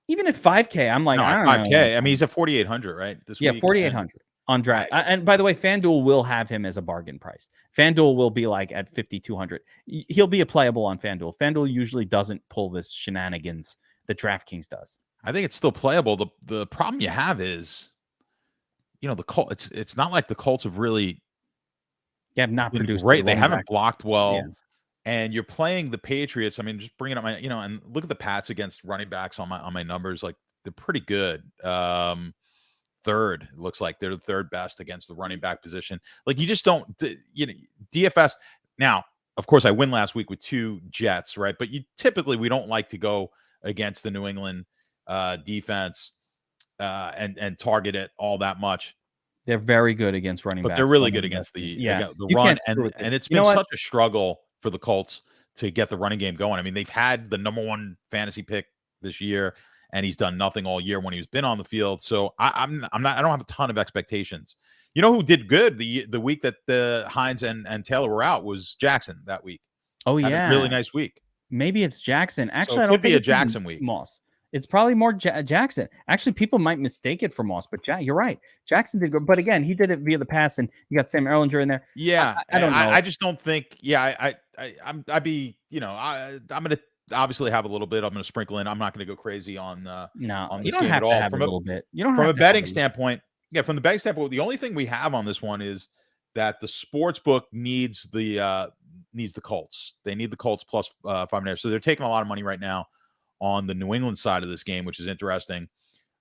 Even at $5K, I'm like, I don't know. $5K. I mean, he's at 4,800, right? This week, 4,800 on draft. And by the way, FanDuel will have him as a bargain price. FanDuel will be at 5,200. He'll be a playable on FanDuel. FanDuel usually doesn't pull this shenanigans that DraftKings does. I think it's still playable. The problem you have is, the Colts. It's not like the Colts have really. Yeah, not produced great. They haven't blocked well, and you're playing the Patriots. I mean, just bringing up my, and look at the Pats against running backs on my numbers. They're pretty good. Third, it looks like they're the third best against the running back position. You just don't, DFS. Now, of course, I win last week with 2 Jets, right? But we don't like to go against the New England defense and target it all that much. They're very good against running backs. But they're really good against the run. And it's been such a struggle for the Colts to get the running game going. I mean, they've had the number 1 fantasy pick this year, and he's done nothing all year when he's been on the field. So I don't have a ton of expectations. You know who did good the week that the Hines and Taylor were out was Jackson that week. Oh, yeah. Really nice week. Maybe it's Jackson. Actually, I don't think it's a Jackson week. Moss. It's probably more Jackson. Actually, people might mistake it for Moss, but you're right. Jackson did good. But again, he did it via the pass, and you got Sam Erlinger in there. Yeah. I don't know. I just don't think, I'm going to obviously have a little bit. I'm going to sprinkle in. I'm not going to go crazy on on this you don't game have at all. To have a little bit. You don't from have a betting standpoint. Yeah, from the betting standpoint, the only thing we have on this one is that the sports book needs the Colts. They need the Colts plus 5.5. So they're taking a lot of money right now on the New England side of this game, which is interesting.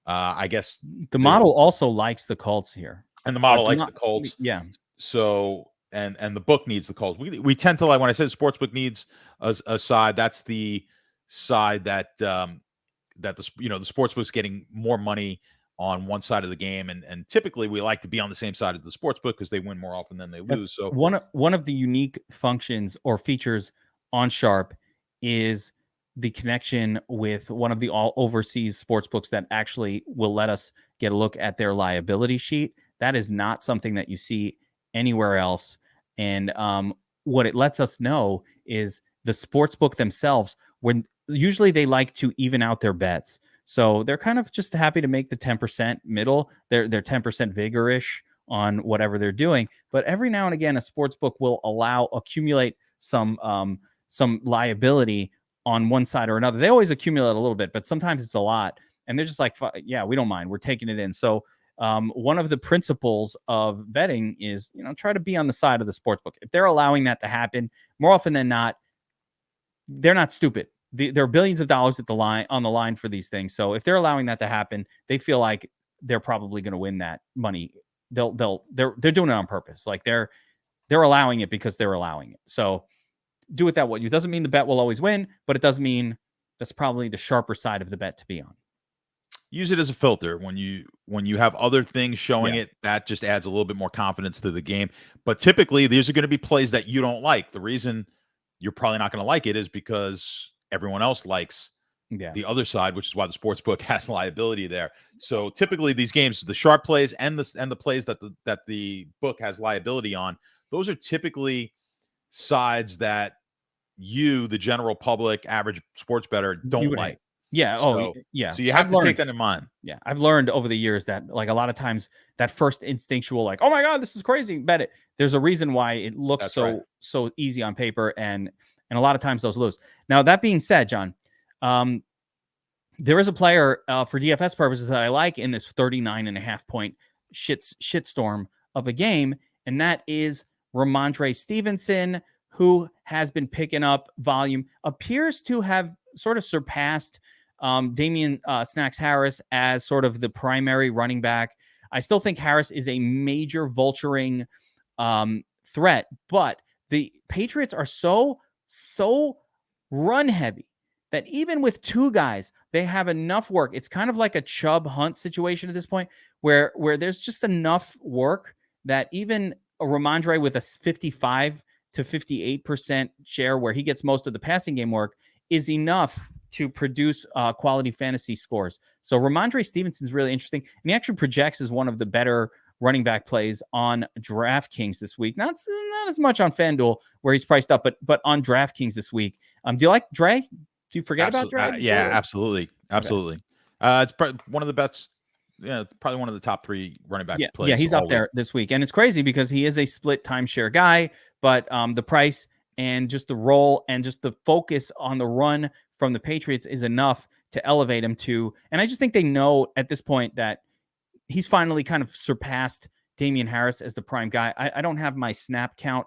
I guess the model also likes the Colts here, and the model likes the Colts. Yeah. So and the book needs the Colts. We tend to when I said sports book needs a side, that's the side that the sports book's getting more money on one side of the game, and typically we like to be on the same side of the sports book because they win more often than they lose. So one of the unique functions or features on Sharp is the connection with one of the all overseas sports books that actually will let us get a look at their liability sheet. That is not something that you see anywhere else. And what it lets us know is the sports book themselves, when usually they like to even out their bets. So they're kind of just happy to make the 10% middle. They're 10% vigorish on whatever they're doing. But every now and again, a sports book will accumulate some liability on one side or another. They always accumulate a little bit, but sometimes it's a lot. And they're just like, yeah, we don't mind. We're taking it in. So one of the principles of betting is, try to be on the side of the sports book. If they're allowing that to happen, more often than not, they're not stupid. There are billions of dollars on the line for these things. So if they're allowing that to happen, they feel like they're probably going to win that money. They're doing it on purpose. Like they're allowing it because they're allowing it. So do it that way. It doesn't mean the bet will always win, but it does mean that's probably the sharper side of the bet to be on. Use it as a filter when you have other things showing it. That just adds a little bit more confidence to the game. But typically, these are going to be plays that you don't like. The reason you're probably not going to like it is because everyone else likes the other side, which is why the sports book has liability there. So typically, these games, the sharp plays and the plays that the book has liability on, those are typically sides that you, the general public, average sports bettor, don't like. Yeah. So, yeah. so you have to take that in mind. Yeah, I've learned over the years that like a lot of times that first instinctual like, oh my god, this is crazy, bet it. There's a reason why it looks so easy on paper, and a lot of times those lose. Now that being said, John, there is a player for DFS purposes that I like in this 39.5 point shitstorm of a game, and that is Ramondre Stevenson, who has been picking up volume, appears to have sort of surpassed Damian Snacks Harris as sort of the primary running back. I still think Harris is a major vulturing threat, but the Patriots are so run heavy that even with two guys, they have enough work. It's kind of like a Chubb Hunt situation at this point, where there's just enough work that even a Ramondre with a 55 to 58% share, where he gets most of the passing game work, is enough to produce quality fantasy scores. So Ramondre Stevenson's really interesting, and he actually projects as one of the better running back plays on DraftKings this week. Not as much on FanDuel where he's priced up, but on DraftKings this week. Do you like Dre? Do you forget about Dre? Yeah, absolutely. Okay. It's probably one of the best. Yeah, probably one of the top 3 running back plays. Yeah, he's up there this week, and it's crazy because he is a split timeshare guy, but the price and just the role and just the focus on the run from the Patriots is enough to elevate him to. And I just think they know at this point that he's finally kind of surpassed Damian Harris as the prime guy. I don't have my snap count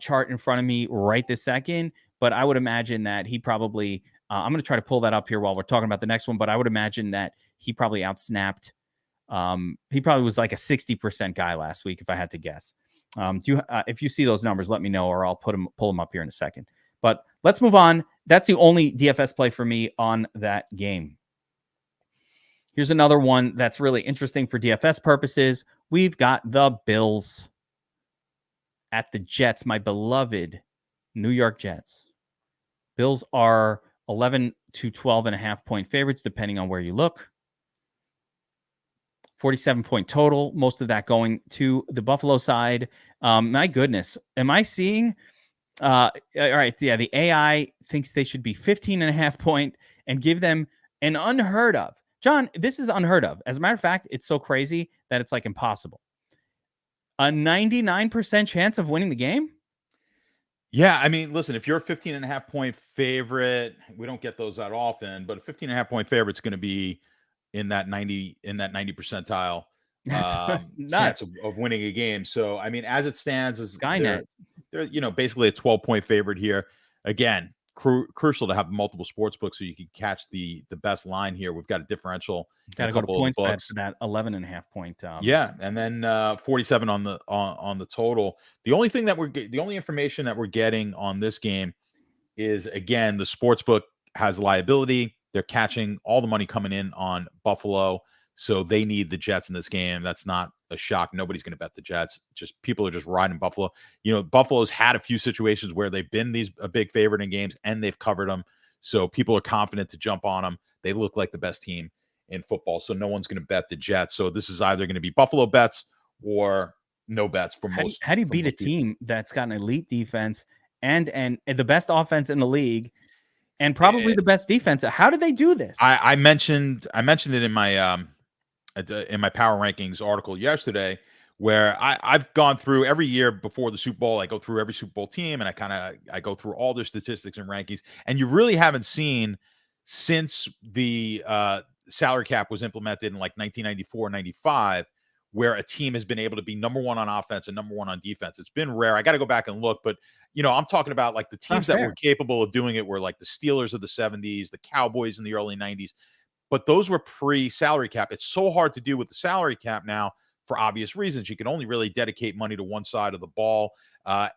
chart in front of me right this second, but I would imagine that he probably, I'm going to try to pull that up here while we're talking about the next one, but I would imagine that he probably outsnapped. He probably was like a 60% guy last week, if I had to guess. If you see those numbers, let me know, or I'll pull them up here in a second. But let's move on. That's the only DFS play for me on that game. Here's another one that's really interesting for DFS purposes. We've got the Bills at the Jets, my beloved New York Jets. Bills are 11 to 12.5 point favorites, depending on where you look. 47 point total, most of that going to the Buffalo side. My goodness, am I seeing? All right, yeah, the AI thinks they should be 15.5 point and give them an unheard of. John, this is unheard of. As a matter of fact, it's so crazy that it's like impossible. A 99% chance of winning the game? Yeah, I mean, listen, if you're a 15.5 point favorite, we don't get those that often, but a 15.5 point favorite is going to be in that 90 percentile chance of winning a game. So, I mean, as it stands, Skynet, they're basically a 12 point favorite here. Again, crucial to have multiple sports books so you can catch the best line here. We've got a differential. Got to go to points bet for that 11.5 point. Yeah, and then 47 on the total. The only information that we're getting on this game is, again, the sports book has liability. They're catching all the money coming in on Buffalo, so they need the Jets in this game. That's not a shock. Nobody's going to bet the Jets. Just people are just riding Buffalo. Buffalo's had a few situations where they've been a big favorite in games and they've covered them. So people are confident to jump on them. They look like the best team in football, so no one's going to bet the Jets. So this is either going to be Buffalo bets or no bets for most. How do you beat a team that's got an elite defense and the best offense in the league? And probably the best defense. How did they do this? I mentioned it in my power rankings article yesterday, where I've gone through every year before the Super Bowl. I go through every Super Bowl team, and I go through all their statistics and rankings. And you really haven't seen, since the salary cap was implemented in like 1994, 95, where a team has been able to be number one on offense and number one on defense. It's been rare. I got to go back and look, but I'm talking about like the teams that were capable of doing it were like the Steelers of the 70s, the Cowboys in the early 90s, but those were pre-salary cap. It's so hard to do with the salary cap now for obvious reasons. You can only really dedicate money to one side of the ball.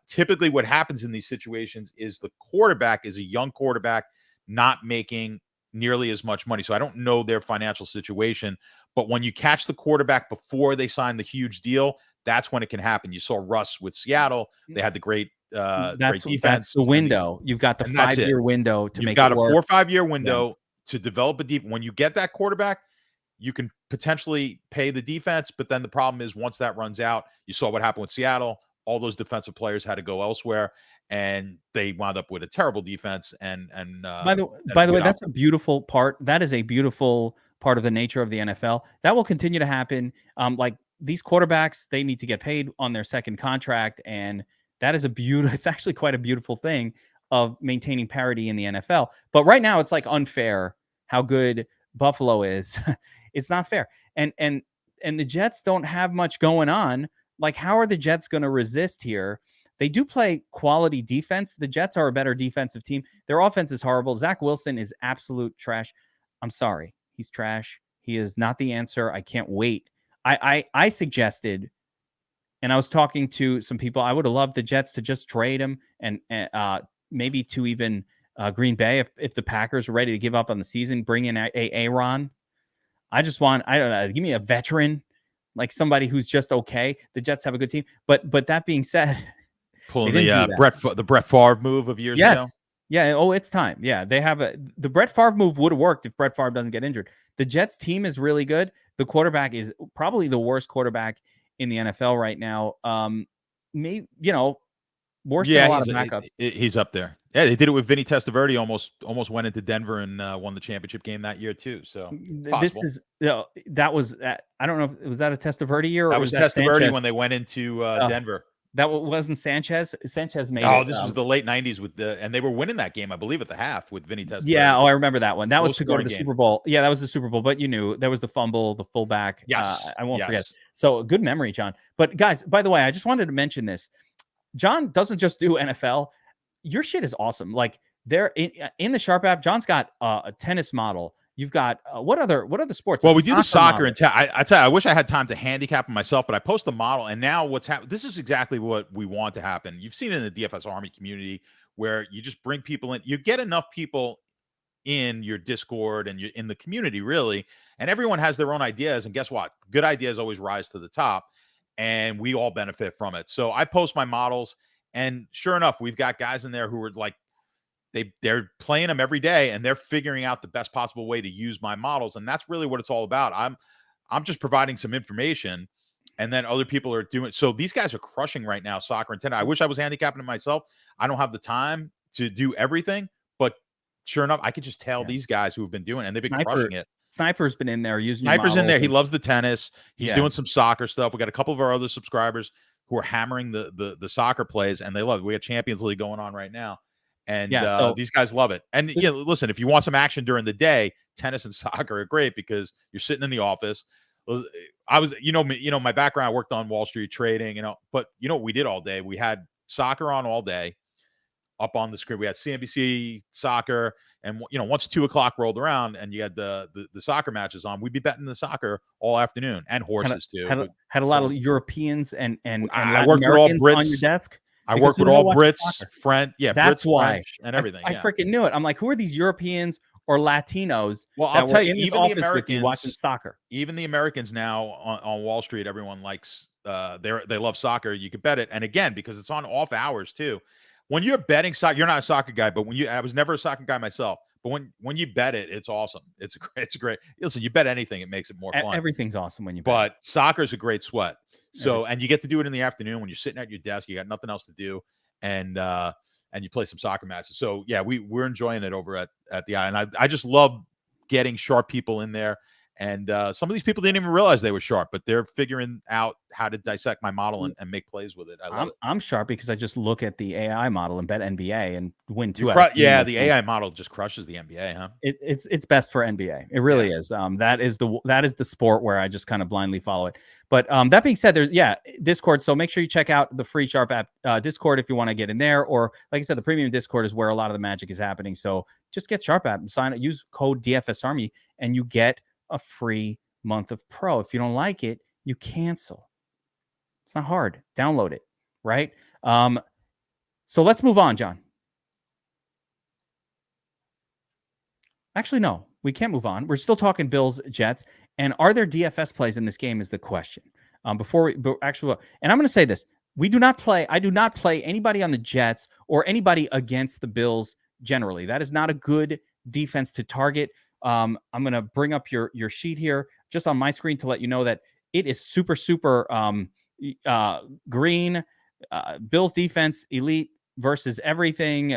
Typically what happens in these situations is the quarterback is a young quarterback not making nearly as much money. So I don't know their financial situation, but when you catch the quarterback before they sign the huge deal, that's when it can happen. You saw Russ with Seattle. They had the great defense. That's the window. You've got the 5-year window to make it work. You've got a 4 or 5 year window to develop a defense. When you get that quarterback, you can potentially pay the defense, but then the problem is once that runs out, you saw what happened with Seattle. All those defensive players had to go elsewhere. and they wound up with a terrible defense. And by the way, that's a beautiful part. That is a beautiful part of the nature of the NFL. That will continue to happen. Like these quarterbacks, they need to get paid on their second contract, and that is it's actually quite a beautiful thing of maintaining parity in the NFL. But right now, it's like unfair how good Buffalo is. It's not fair, and the Jets don't have much going on. Like, how are the Jets going to resist here? They do play quality defense. The Jets are a better defensive team. Their offense is horrible. Zach Wilson is absolute trash. I'm sorry. He's trash. He is not the answer. I can't wait. I suggested, and I was talking to some people, I would have loved the Jets to just trade him and maybe to even Green Bay if the Packers were ready to give up on the season, bring in Aaron. I just want, I don't know, give me a veteran, like somebody who's just okay. The Jets have a good team. But that being said, pulling the Brett Favre move of years ago. Yeah. Oh, it's time. Yeah. They have the Brett Favre move would have worked if Brett Favre doesn't get injured. The Jets team is really good. The quarterback is probably the worst quarterback in the NFL right now. Maybe, worse than a lot of backups. He's up there. Yeah, they did it with Vinny Testaverde. Almost went into Denver and won the championship game that year too. So that was I don't know. Was that a Testaverde year? Or that was Testaverde when they went into Denver. That wasn't Sanchez. Sanchez made. Oh, this was the late '90s and they were winning that game, I believe, at the half with Vinny Testaverde. Yeah, I remember that one. That was to go to the Super Bowl. Yeah, that was the Super Bowl. But there was the fumble, the fullback. Yes, I won't forget. So good memory, John. But guys, by the way, I just wanted to mention this. John doesn't just do NFL. Your shit is awesome. Like there in the Sharp app, John's got a tennis model. You've got what other sports? Well, we do the soccer and I tell you, I wish I had time to handicap them myself, but I post the model, and now what's happening? This is exactly what we want to happen. You've seen it in the DFS Army community where you just bring people in. You get enough people in your Discord and you're in the community, really, and everyone has their own ideas. And guess what? Good ideas always rise to the top, and we all benefit from it. So I post my models, and sure enough, we've got guys in there who are like, they're playing them every day, and they're figuring out the best possible way to use my models. And that's really what it's all about. I'm just providing some information, and then other people are doing. So these guys are crushing right now, soccer and tennis. I wish I was handicapping it myself. I don't have the time to do everything, but sure enough, I could just tell these guys who have been doing it, and they've been crushing it. Sniper's been in there using. Sniper's in there. He loves the tennis. He's doing some soccer stuff. We got a couple of our other subscribers who are hammering the soccer plays, and they love it. We got Champions League going on right now. And so these guys love it. And listen, if you want some action during the day, tennis and soccer are great because you're sitting in the office. I was, my background, I worked on Wall Street trading, but what we did all day? We had soccer on all day up on the screen. We had CNBC soccer. And, once 2:00 rolled around and you had the soccer matches on, we'd be betting the soccer all afternoon, and horses too. Had a lot of Europeans and I worked with all Brits on your desk. I work with all Brits, French, that's Brits, why French, and everything. I freaking knew it. I'm like, who are these Europeans or Latinos? Well, I'll tell you, even the Americans watching soccer. Even the Americans now on Wall Street, everyone likes. They love soccer. You could bet it, and again, because it's on off hours too. When you're betting soccer, you're not a soccer guy, but I was never a soccer guy myself. But when you bet it, it's awesome. It's great. Listen, you bet anything, it makes it more fun. Everything's awesome when you bet. But soccer is a great sweat. So, and you get to do it in the afternoon when you're sitting at your desk, you got nothing else to do. And you play some soccer matches. So yeah, we're enjoying it over at the Eye. And I just love getting sharp people in there. And some of these people didn't even realize they were sharp, but they're figuring out how to dissect my model and make plays with it. I'm sharp because I just look at the AI model and bet NBA and win two. Yeah, the AI model just crushes the NBA, huh? It's best for NBA. It really is. That is the sport where I just kind of blindly follow it. But that being said, there's Discord. So make sure you check out the free Sharp app Discord if you want to get in there. Or like I said, the premium Discord is where a lot of the magic is happening. So just get Sharp app and sign up. Use code DFS Army and you get a free month of Pro. If you don't like it, you cancel. It's not hard. Download it, right? So let's move on, John. Actually, no, we can't move on. We're still talking Bills, Jets, and are there DFS plays in this game is the question. And I'm going to say this. I do not play anybody on the Jets or anybody against the Bills generally. That is not a good defense to target. I'm going to bring up your sheet here just on my screen to let you know that it is super green. Bills defense, elite. versus everything.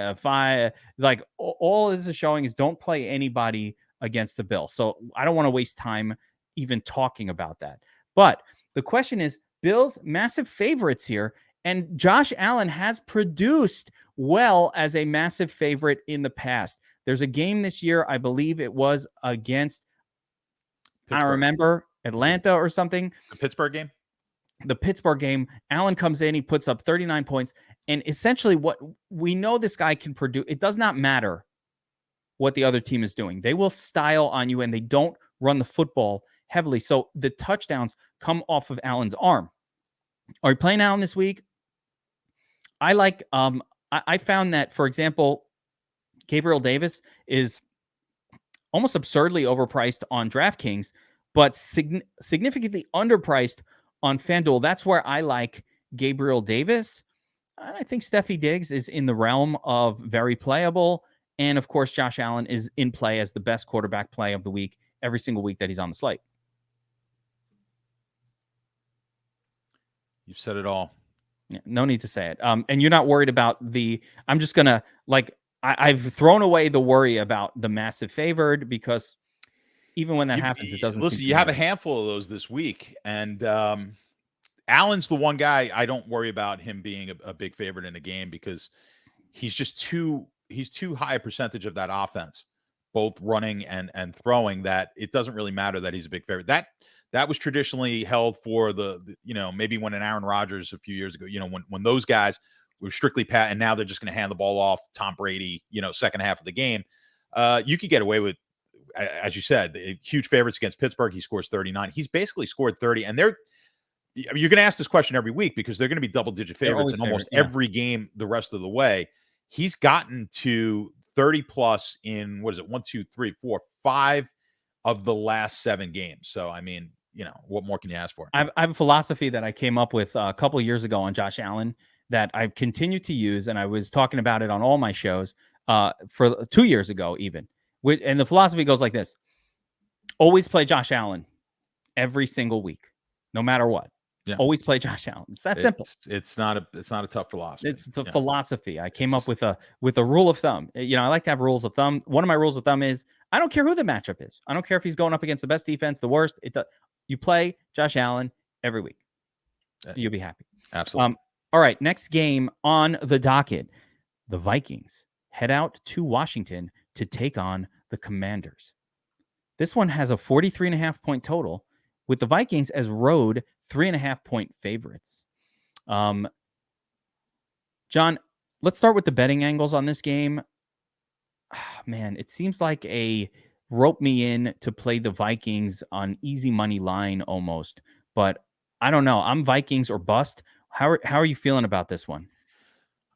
Like all this is showing is don't play anybody against the Bills. So I don't want to waste time even talking about that. But the question is, Bills massive favorites here, and Josh Allen has produced well as a massive favorite in the past. There's a game this year, I believe it was against, Pittsburgh. I don't remember, Atlanta or something. The Pittsburgh game? The Pittsburgh game. Allen comes in, he puts up 39 points. And essentially what we know this guy can produce, it does not matter what the other team is doing. They will style on you, and they don't run the football heavily. So the touchdowns come off of Allen's arm. Are you playing Allen this week? I like, I found that, for example, Gabriel Davis is almost absurdly overpriced on DraftKings, but significantly underpriced on FanDuel. That's where I like Gabriel Davis. I think Steffi Diggs is in the realm of very playable. And of course, Josh Allen is in play as the best quarterback play of the week every single week that he's on the slate. You've said it all. Yeah, no need to say it. And you're not worried about I'm just going to I've thrown away the worry about the massive favored, because even when that happens, it doesn't. Listen, you have a handful of those this week, and Allen's the one guy I don't worry about him being a big favorite in a game, because he's just too high a percentage of that offense, both running and throwing, that it doesn't really matter that he's a big favorite. That was traditionally held for the maybe when an Aaron Rodgers a few years ago, when those guys were strictly and now they're just going to hand the ball off Tom Brady, second half of the game. You could get away with, as you said, huge favorites against Pittsburgh. He scores 39. He's basically scored 30, and you're going to ask this question every week, because they're going to be double-digit favorites in almost every game the rest of the way. He's gotten to 30 plus in, 1, 2, 3, 4, 5 of the last 7 games. So, I mean, what more can you ask for? I have a philosophy that I came up with a couple of years ago on Josh Allen that I've continued to use, and I was talking about it on all my shows for 2 years ago even. And the philosophy goes like this: always play Josh Allen every single week, no matter what. Yeah. Always play Josh Allen. It's that simple. It's not a tough philosophy. It's a philosophy. I came up with a rule of thumb. I like to have rules of thumb. One of my rules of thumb is I don't care who the matchup is. I don't care if he's going up against the best defense, the worst. You play Josh Allen every week. You'll be happy. Absolutely. All right, next game on the docket. The Vikings head out to Washington to take on the Commanders. This one has a 43.5 point total, with the Vikings as road 3.5 point favorites. John, let's start with the betting angles on this game. Man, it seems like a rope me in to play the Vikings on easy money line almost, but I don't know. I'm Vikings or bust. How are you feeling about this one?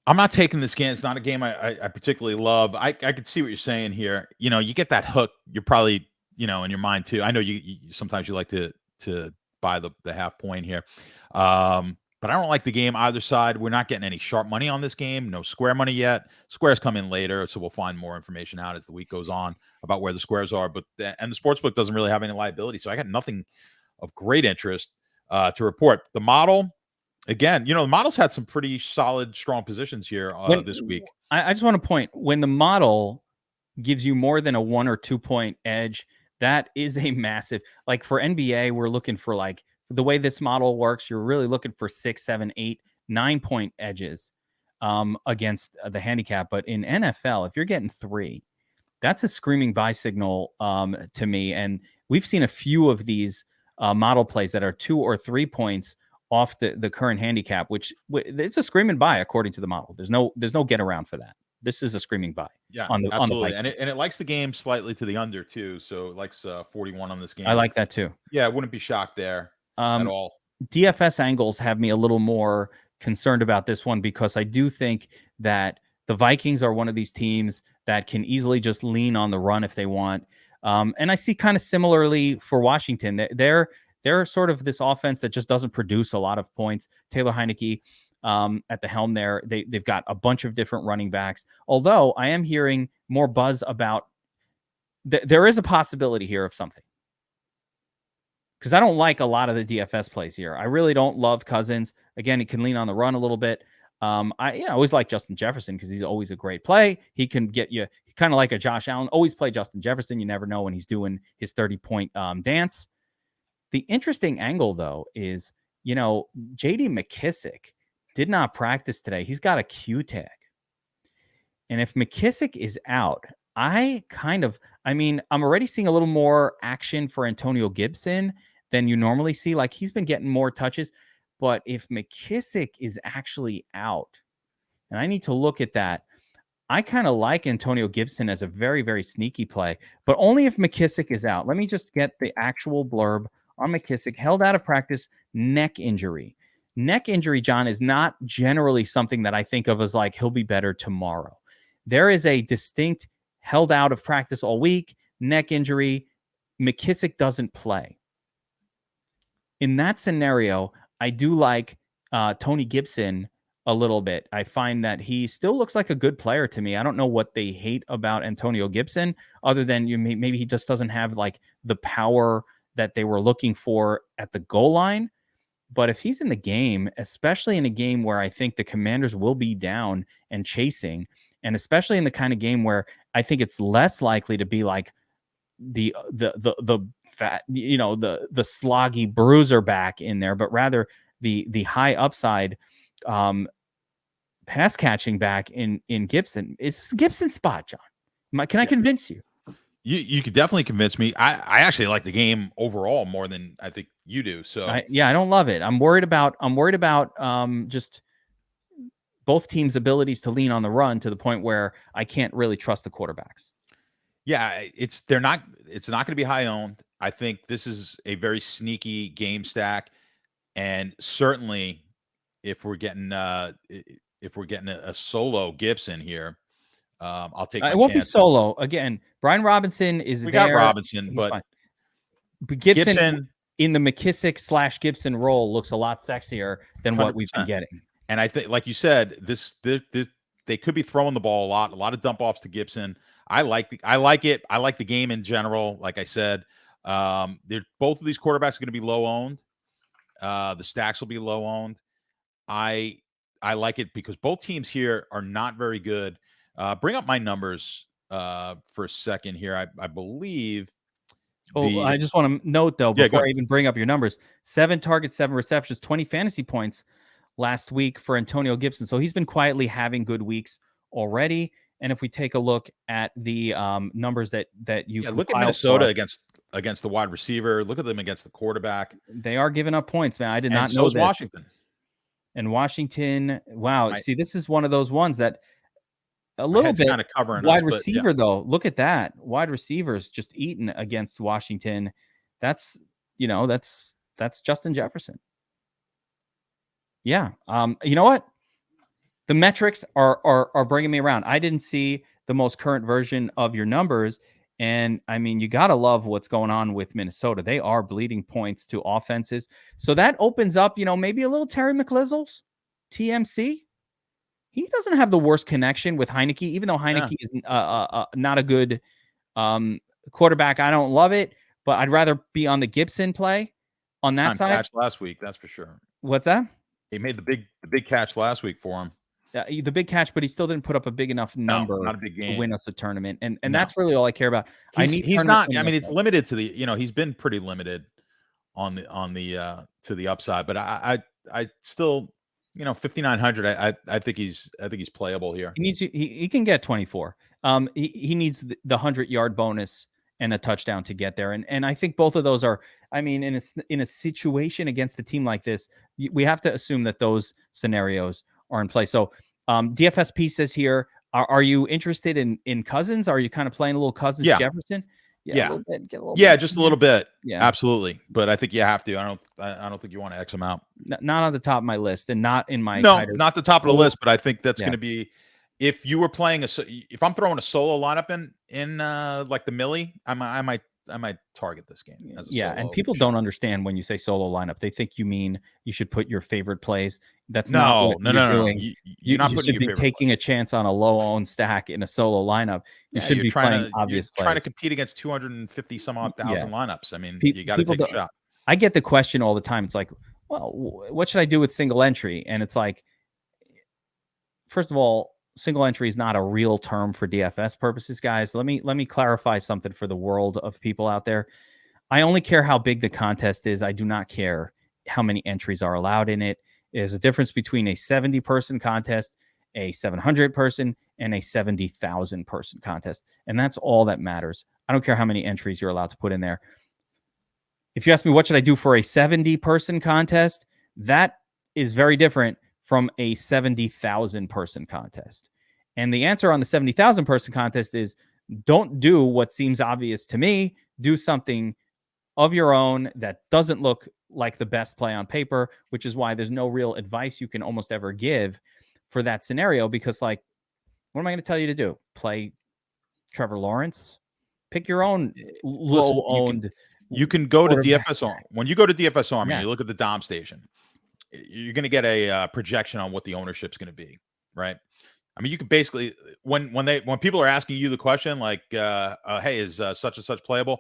I'm not taking this game. It's not a game I particularly love. I could see what you're saying here. You get that hook. You're probably, in your mind too. I know you sometimes you like to buy the half point here. But I don't like the game either side. We're not getting any sharp money on this game. No square money yet. Squares come in later, so we'll find more information out as the week goes on about where the squares are. But the sportsbook doesn't really have any liability, so I got nothing of great interest to report. The model, again, the model's had some pretty solid, strong positions here this week. I just want to point, when the model gives you more than a 1 or 2 point edge, that is a massive, like for NBA, we're looking for, like, the way this model works, you're really looking for 6, 7, 8, 9 point edges against the handicap. But in NFL, if you're getting 3, that's a screaming buy signal to me. And we've seen a few of these model plays that are 2 or 3 points off the current handicap, which it's a screaming buy according to the model. There's no get around for that. This is a screaming buy. Yeah, absolutely. And it likes the game slightly to the under too. So it likes 41 on this game. I like that too. Yeah, I wouldn't be shocked there at all. DFS angles have me a little more concerned about this one, because I do think that the Vikings are one of these teams that can easily just lean on the run if they want. And I see kind of similarly for Washington. They're sort of this offense that just doesn't produce a lot of points. Taylor Heineke at the helm there. They've got a bunch of different running backs. Although I am hearing more buzz about there is a possibility here of something. Because I don't like a lot of the DFS plays here. I really don't love Cousins. Again, he can lean on the run a little bit. I always like Justin Jefferson because he's always a great play. He can get you kind of like a Josh Allen. Always play Justin Jefferson. You never know when he's doing his 30-point dance. The interesting angle, though, is, J.D. McKissick did not practice today. He's got a Q tag. And if McKissick is out, I'm already seeing a little more action for Antonio Gibson than you normally see. Like, he's been getting more touches. But if McKissick is actually out, and I need to look at that, I kind of like Antonio Gibson as a very, very sneaky play, but only if McKissick is out. Let me just get the actual blurb on McKissick. Held out of practice, neck injury. Neck injury, John, is not generally something that I think of as like he'll be better tomorrow. There is a distinct held out of practice all week, neck injury. McKissick doesn't play. In that scenario, I do like Tony Gibson a little bit. I find that he still looks like a good player to me. I don't know what they hate about Antonio Gibson, other than maybe he just doesn't have like the power that they were looking for at the goal line. But if he's in the game, especially in a game where I think the Commanders will be down and chasing, and especially in the kind of game where I think it's less likely to be like the fat, the sloggy bruiser back in there, but rather the high upside pass catching back in Gibson. Is this Gibson spot, John? Can I convince you? You could definitely convince me. I actually like the game overall more than I think you do. So I don't love it. I'm worried about just both teams' abilities to lean on the run to the point where I can't really trust the quarterbacks. Yeah, it's not going to be high owned. I think this is a very sneaky game stack, and certainly if we're getting a solo Gibson here, I'll take. It won't be solo again. Brian Robinson is there. We got Robinson, but Gibson in the McKissick / Gibson role looks a lot sexier than 100%. What we've been getting. And I think, like you said, this they could be throwing the ball a lot of dump offs to Gibson. I like it. I like the game in general. Like I said, both of these quarterbacks are going to be low owned. The stacks will be low owned. I like it because both teams here are not very good. Bring up my numbers for a second here. I believe. I just want to note though, before I even bring up your numbers, 7 targets, 7 receptions, 20 fantasy points last week for Antonio Gibson. So he's been quietly having good weeks already. And if we take a look at the numbers that you look at Minnesota against the wide receiver, look at them against the quarterback. They are giving up points, man. I did not know that. So is Washington. And Washington, wow. See, this is one of those ones that a little bit kind of covering wide receiver though. Look at that. Wide receivers just eating against Washington. That's Justin Jefferson. Yeah. You know what? The metrics are bringing me around. I didn't see the most current version of your numbers. And I mean, you got to love what's going on with Minnesota. They are bleeding points to offenses. So that opens up, maybe a little Terry McLizzle's TMC. He doesn't have the worst connection with Heineke, even though Heineke is not a good quarterback. I don't love it, but I'd rather be on the Gibson play on that side. Catch last week, that's for sure. What's that? He made the big catch last week for him. The big catch, but he still didn't put up a big enough number not a big game to win us a tournament. And that's really all I care about. He's not. I mean, it's limited to the. He's been pretty limited on the to the upside. But I still, 5,900. I think he's playable here. He can get 24. He needs the 100-yard bonus and a touchdown to get there. And I think both of those are. I mean, in a situation against a team like this, we have to assume that those scenarios are in play. So DFSP says here, are you interested in Cousins? Are you kind of playing a little Cousins Jefferson? Yeah. Just a little bit. Yeah, absolutely. But I think you have to. I don't think you want to X them out. Not on the top of my list, and not in my not the top of the list. But I think that's going to be, if you were playing if I'm throwing a solo lineup in like the Millie, I might target this game as a solo. And people don't understand when you say solo lineup. They think you mean you should put your favorite plays. That's not what you're doing. You should be taking a chance on a low-owned stack in a solo lineup. You should be playing obvious plays. Trying to compete against 250 some odd thousand lineups. I mean, you got to take a shot. I get the question all the time. It's like, well, what should I do with single entry? And it's like, first of all, single entry is not a real term for DFS purposes, guys. Let me clarify something for the world of people out there. I only care how big the contest is. I do not care how many entries are allowed in it. There's a difference between a 70-person contest, a 700-person, and a 70,000-person contest. And that's all that matters. I don't care how many entries you're allowed to put in there. If you ask me what should I do for a 70-person contest, that is very different from a 70,000-person contest. And the answer on the 70,000-person contest is don't do what seems obvious to me. Do something of your own that doesn't look like the best play on paper, which is why there's no real advice you can almost ever give for that scenario. Because, like, what am I going to tell you to do? Play Trevor Lawrence? Pick your own low-owned. You can go to DFS Army. When you go to DFS Army, and you look at the Dom station, you're going to get a projection on what the ownership is going to be, right? I mean, you can basically when people are asking you the question like, "Hey, is such and such playable?"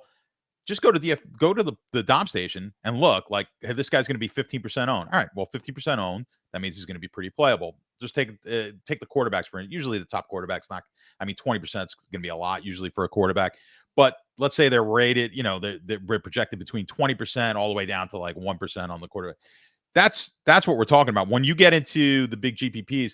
Just go to the Dom station and look like, "Hey, this guy's going to be 15% owned." All right, well, 15% owned, that means he's going to be pretty playable. Just take the quarterbacks for it. Usually, the top quarterbacks 20% is going to be a lot usually for a quarterback. But let's say they're rated, they're projected between 20% all the way down to like 1% on the quarterback. That's what we're talking about. When you get into the big GPPs,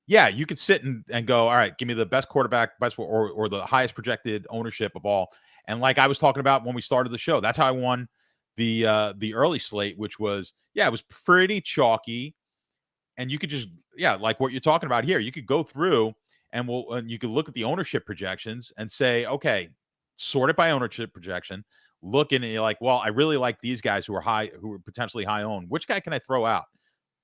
yeah, you could sit and go, all right, give me the best quarterback, or the highest projected ownership of all. And like I was talking about when we started the show, that's how I won the early slate, which was, it was pretty chalky. And you could just, like what you're talking about here, you could go through and you could look at the ownership projections and say, okay, sort it by ownership projection. Look and you're like, well, I really like these guys who are potentially high owned. Which guy can I throw out?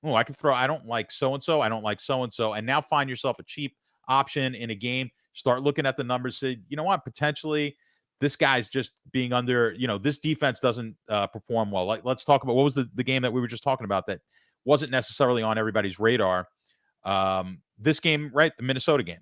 Oh, I don't like so-and-so. I don't like so-and-so. And now find yourself a cheap option in a game. Start looking at the numbers. Say, you know what? Potentially this guy's just being under, this defense doesn't perform well. Like, let's talk about what was the game that we were just talking about that wasn't necessarily on everybody's radar. This game, right? The Minnesota game.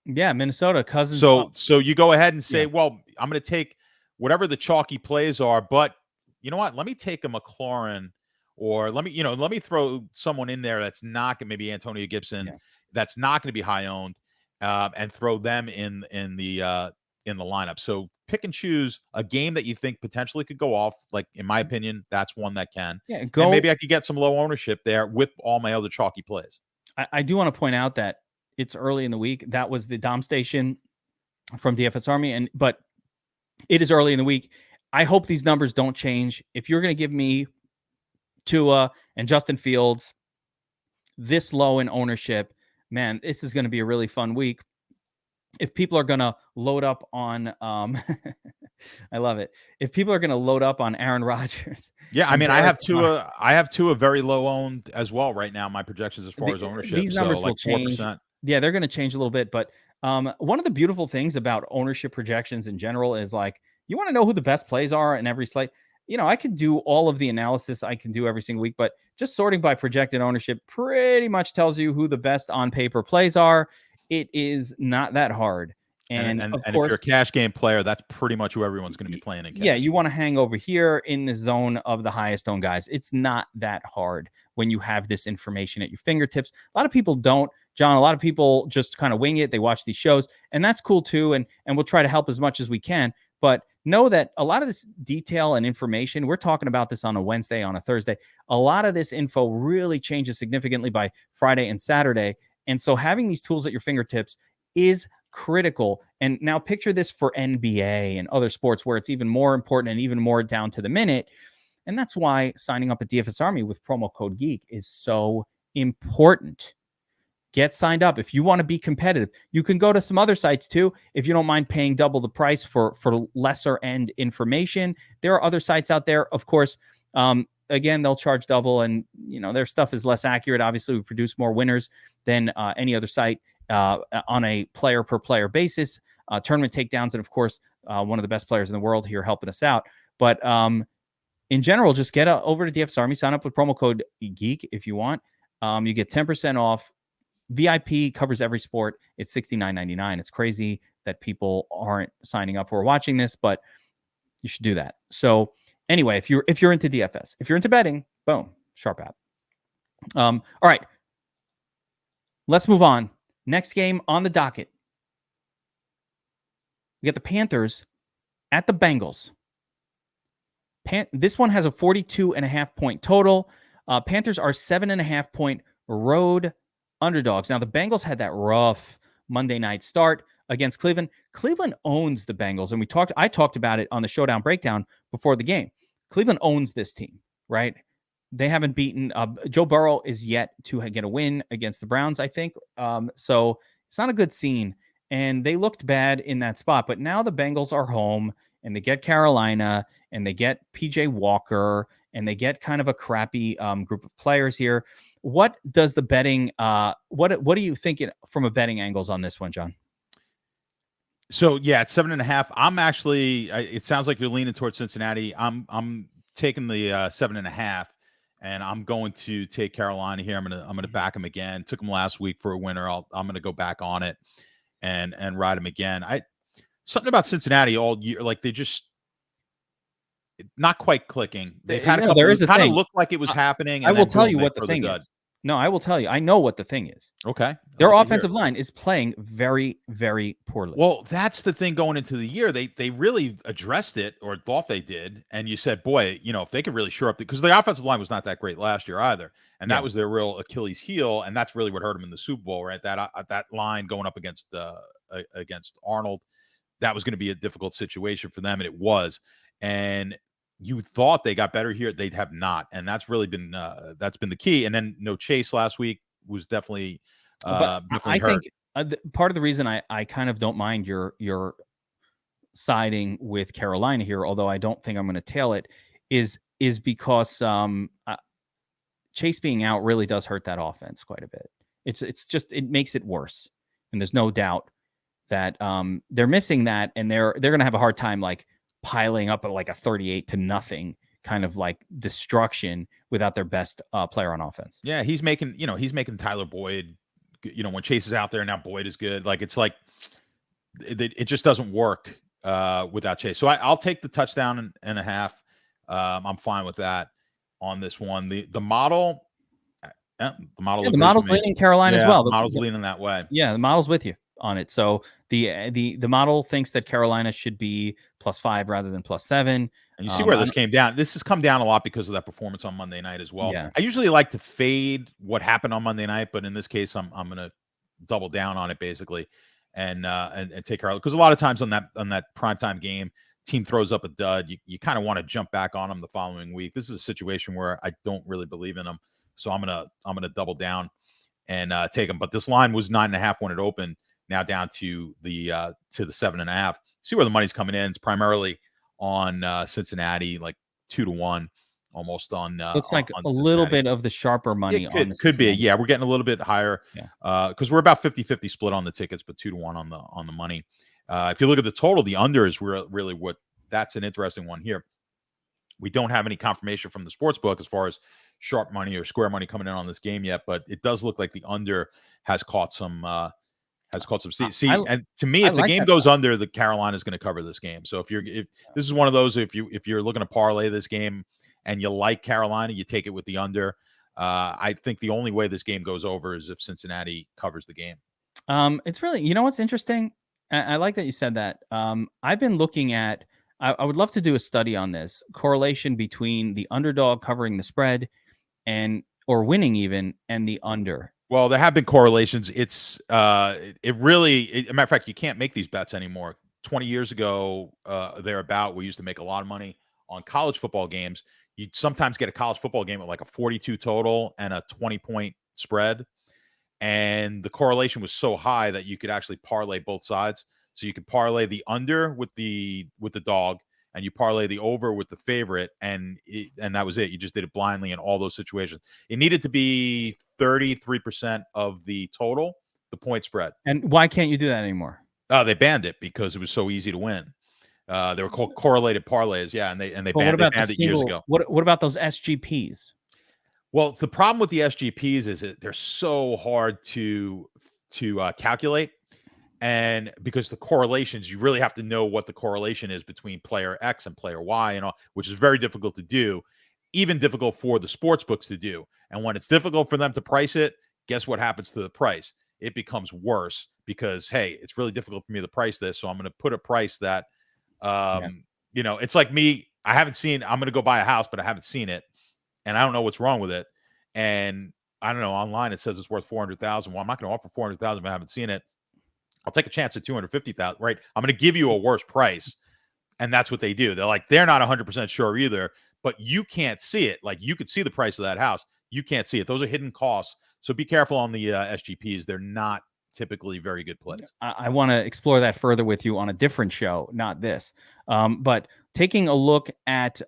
Yeah, Minnesota, Cousins. So you go ahead and say, well, I'm going to take whatever the chalky plays are, but you know what? Let me take a McLaurin, or let me throw someone in there that's not going to, maybe Antonio Gibson, that's not going to be high owned, and throw them in the lineup. So pick and choose a game that you think potentially could go off. Like, in my opinion, that's one that can. And maybe I could get some low ownership there with all my other chalky plays. I do want to point out that it's early in the week. That was the Dom station from DFS Army, but it is early in the week. I hope these numbers don't change. If you're going to give me Tua and Justin Fields this low in ownership, man, this is going to be a really fun week. If people are going to load up on, I love it. If people are going to load up on Aaron Rodgers. Yeah, I mean, I have Tua very low owned as well right now. My projections as far as ownership. These numbers will change. 4%. Yeah, they're going to change a little bit. But one of the beautiful things about ownership projections in general is, like, you want to know who the best plays are in every slate. I could do all of the analysis I can do every single week, but just sorting by projected ownership pretty much tells you who the best on paper plays are. It is not that hard. And of course, if you're a cash game player, that's pretty much who everyone's going to be playing in cash. Yeah, you want to hang over here in the zone of the highest owned guys. It's not that hard when you have this information at your fingertips. A lot of people don't, John. A lot of people just kind of wing it. They watch these shows, and that's cool too. And we'll try to help as much as we can. But know that a lot of this detail and information, we're talking about this on a Wednesday, on a Thursday. A lot of this info really changes significantly by Friday and Saturday. And so having these tools at your fingertips is critical. And now picture this for NBA and other sports where it's even more important and even more down to the minute. And that's why signing up at DFS Army with promo code Geek is so important. Get signed up. If you want to be competitive, you can go to some other sites too. If you don't mind paying double the price for lesser end information, there are other sites out there. Of course, again, they'll charge double, and their stuff is less accurate. Obviously, we produce more winners than any other site on a player per player basis. Tournament takedowns, and of course, one of the best players in the world here helping us out. But in general, just get over to DFS Army, sign up with promo code Geek if you want. You get 10% off. VIP covers every sport. It's $69.99. It's crazy that people aren't signing up for watching this, but you should do that. So anyway, if you're into DFS, if you're into betting, boom, sharp app. All right, let's move on Next game on the docket. We got the Panthers at the Bengals. This one has a 42.5 point total. Panthers are 7.5 point road underdogs. Now, the Bengals had that rough Monday night start against Cleveland. Cleveland owns the Bengals, and I talked about it on the Showdown Breakdown before the game. Cleveland owns this team, right? They haven't beaten. Joe Burrow is yet to get a win against the Browns, I think. So it's not a good scene, and they looked bad in that spot. But now the Bengals are home, and they get Carolina, and they get PJ Walker, and they get kind of a crappy group of players here. What does the betting? What do you think from a betting angles on this one, John? So yeah, it's 7.5. I'm actually. It sounds like you're leaning towards Cincinnati. I'm taking the 7.5, and I'm going to take Carolina here. I'm gonna back them again. Took them last week for a winner. I'm gonna go back on it and ride them again. Something about Cincinnati all year, like they just not quite clicking. They've had a couple. There is it kind of looked like it was happening. And I will tell you what the thing is. No, I will tell you. I know what the thing is. Okay. Their offensive line is playing very, very poorly. Well, that's the thing going into the year. They really addressed it, or thought they did. And you said, boy, if they could really shore up because the offensive line was not that great last year either. And that was their real Achilles heel. And that's really what hurt them in the Super Bowl, right? That line going up against Arnold, that was going to be a difficult situation for them. And it was. And you thought they got better here. They have not. And that's really been the key. And then no Chase last week was definitely definitely hurt. I think part of the reason I kind of don't mind your siding with Carolina here, although I don't think I'm going to tail it, is because Chase being out really does hurt that offense quite a bit. It makes it worse. And there's no doubt that they're missing that, and they're going to have a hard time like piling up at like a 38-0 kind of like destruction without their best player on offense. Yeah, he's making Tyler Boyd, when Chase is out there, now Boyd is good. Like it's like it just doesn't work without Chase. So I'll take the touchdown and a half. I'm fine with that on this one. The model the model's leaning Carolina as well. The model's leaning that way. Yeah, the model's with you on it. So the model thinks that Carolina should be +5 rather than +7. And you see where this came down. This has come down a lot because of that performance on Monday night as well. Yeah. I usually like to fade what happened on Monday night, but in this case, I'm going to double down on it basically and take Carolina, because a lot of times on that primetime game, team throws up a dud. You kind of want to jump back on them the following week. This is a situation where I don't really believe in them, so I'm gonna double down and take them. But this line was 9.5 when it opened. Now down to the 7.5. See where the money's coming in. It's primarily on Cincinnati, like 2-1, almost on. Looks like a little bit of the sharper money on the. Could be, yeah. We're getting a little bit higher, because we're about 50-50 split on the tickets, but 2-1 on the money. If you look at the total, the under is really what. That's an interesting one here. We don't have any confirmation from the sports book as far as sharp money or square money coming in on this game yet, but it does look like the under has caught some. And to me, if the game goes under, the Carolina is going to cover this game. So if this is one of those, if you're looking to parlay this game and you like Carolina, you take it with the under. I think the only way this game goes over is if Cincinnati covers the game. It's really, what's interesting. I like that you said that. I've been looking at. I would love to do a study on this correlation between the underdog covering the spread or winning even, and the under. Well, there have been correlations. It's a matter of fact, you can't make these bets anymore. 20 years ago, thereabout, we used to make a lot of money on college football games. You'd sometimes get a college football game with like a 42 total and a 20-point spread. And the correlation was so high that you could actually parlay both sides. So you could parlay the under with the dog, and you parlay the over with the favorite, and that was it. You just did it blindly in all those situations. It needed to be 33% of the total, the point spread. And why can't you do that anymore? They banned it because it was so easy to win. They were called correlated parlays, and they banned it years ago. What about those SGPs? Well, the problem with the SGPs is that they're so hard to calculate. And because the correlations, you really have to know what the correlation is between player X and player Y, and all, which is very difficult to do, even difficult for the sports books to do. And when it's difficult for them to price it, guess what happens to the price? it becomes worse because, hey, it's really difficult for me to price this. So I'm going to put a price that, it's like me. I'm going to go buy a house, but I haven't seen it. And I don't know what's wrong with it. And I don't know, online it says it's worth 400,000. Well, I'm not going to offer 400,000 if I haven't seen it. I'll take a chance at 250,000, right? I'm going to give you a worse price. And that's what they do. They're not 100% sure either, but you can't see it. Like, you could see the price of that house. You can't see it. Those are hidden costs. So be careful on the SGPs. They're not typically very good plays. I want to explore that further with you on a different show, not this. But taking a look at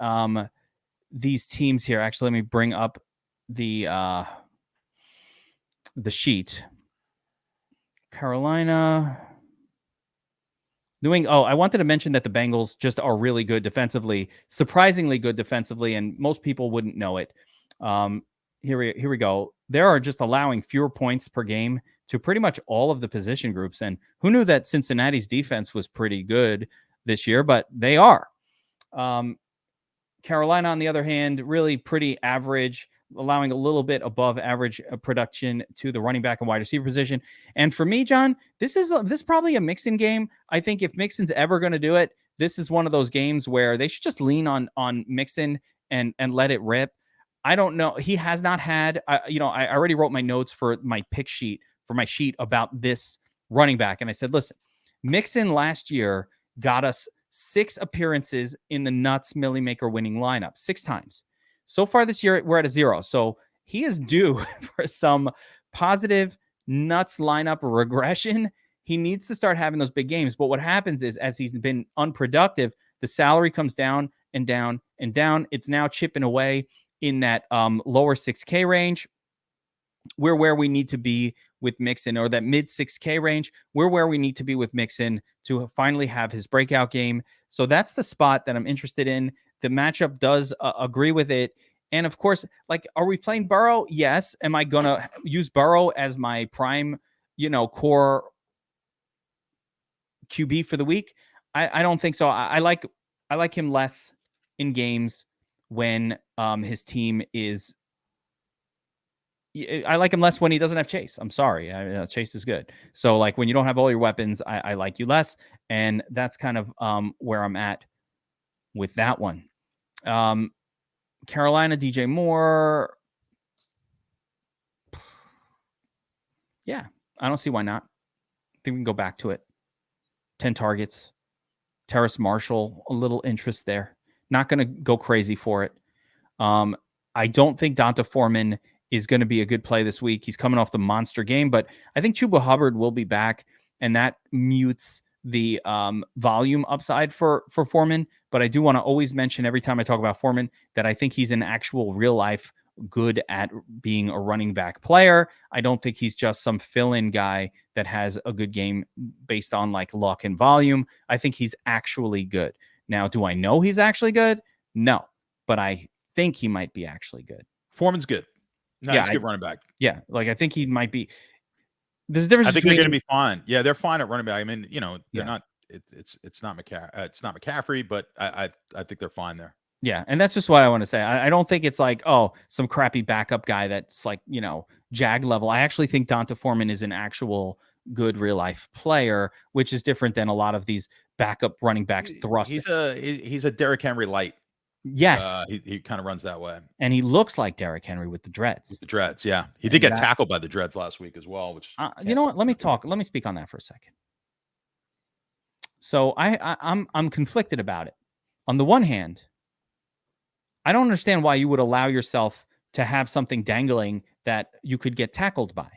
these teams here, actually, let me bring up the sheet. Carolina. I wanted to mention that the Bengals just are really good defensively, surprisingly good defensively, and most people wouldn't know it. Here we go. They are just allowing fewer points per game to pretty much all of the position groups. And who knew that Cincinnati's defense was pretty good this year, but they are. Carolina, on the other hand, really pretty average, allowing a little bit above average production to the running back and wide receiver position. And for me, John, this is probably a Mixon game. I think if Mixon's ever going to do it, this is one of those games where they should just lean on Mixon and let it rip. I don't know. He has not had, I already wrote my notes for my pick sheet about this running back. And I said, listen, Mixon last year got us 6 appearances in the Nuts Millie Maker winning lineup, 6 times. So far this year, we're at a 0. So he is due for some positive Nuts lineup regression. He needs to start having those big games. But what happens is, as he's been unproductive, the salary comes down and down and down. It's now chipping away in that lower 6K range. We're where we need to be with Mixon, or that mid 6K range. We're where we need to be with Mixon to finally have his breakout game. So that's the spot that I'm interested in. The matchup does agree with it. And of course, are we playing Burrow? Yes. Am I going to use Burrow as my prime, core QB for the week? I don't think so. I like him less in games when his team is. I like him less when he doesn't have Chase. I'm sorry. Chase is good. So when you don't have all your weapons, I like you less. And that's kind of where I'm at with that one. Carolina, DJ Moore. Yeah, I don't see why not. I think we can go back to it. 10 targets. Terrace Marshall, a little interest there. Not going to go crazy for it. I don't think Donta Foreman is going to be a good play this week. He's coming off the monster game, but I think Chuba Hubbard will be back, and that mutes the volume upside for Foreman. But I do want to always mention every time I talk about Foreman that I think he's an actual real life good at being a running back player. I don't think he's just some fill-in guy that has a good game based on luck and volume. I think he's actually good. Now, do I know he's actually good? No, but I think he might be actually good. Foreman's good. No, he's a good running back. Yeah, I think he might be. There's a difference. I think they're going to be fine. Yeah, they're fine at running back. I mean, they're not. It's not McCaffrey, but I think they're fine there. Yeah, and that's just what I want to say. I don't think it's some crappy backup guy that's Jag level. I actually think Donta Foreman is an actual good real life player, which is different than a lot of these backup running backs thrusting. He's a Derrick Henry light. Yes. He kind of runs that way. And he looks like Derrick Henry with the dreads. Yeah. He did get tackled by the dreads last week as well, which you know what? Let me speak on that for a second. So I'm conflicted about it. On the one hand, I don't understand why you would allow yourself to have something dangling that you could get tackled by.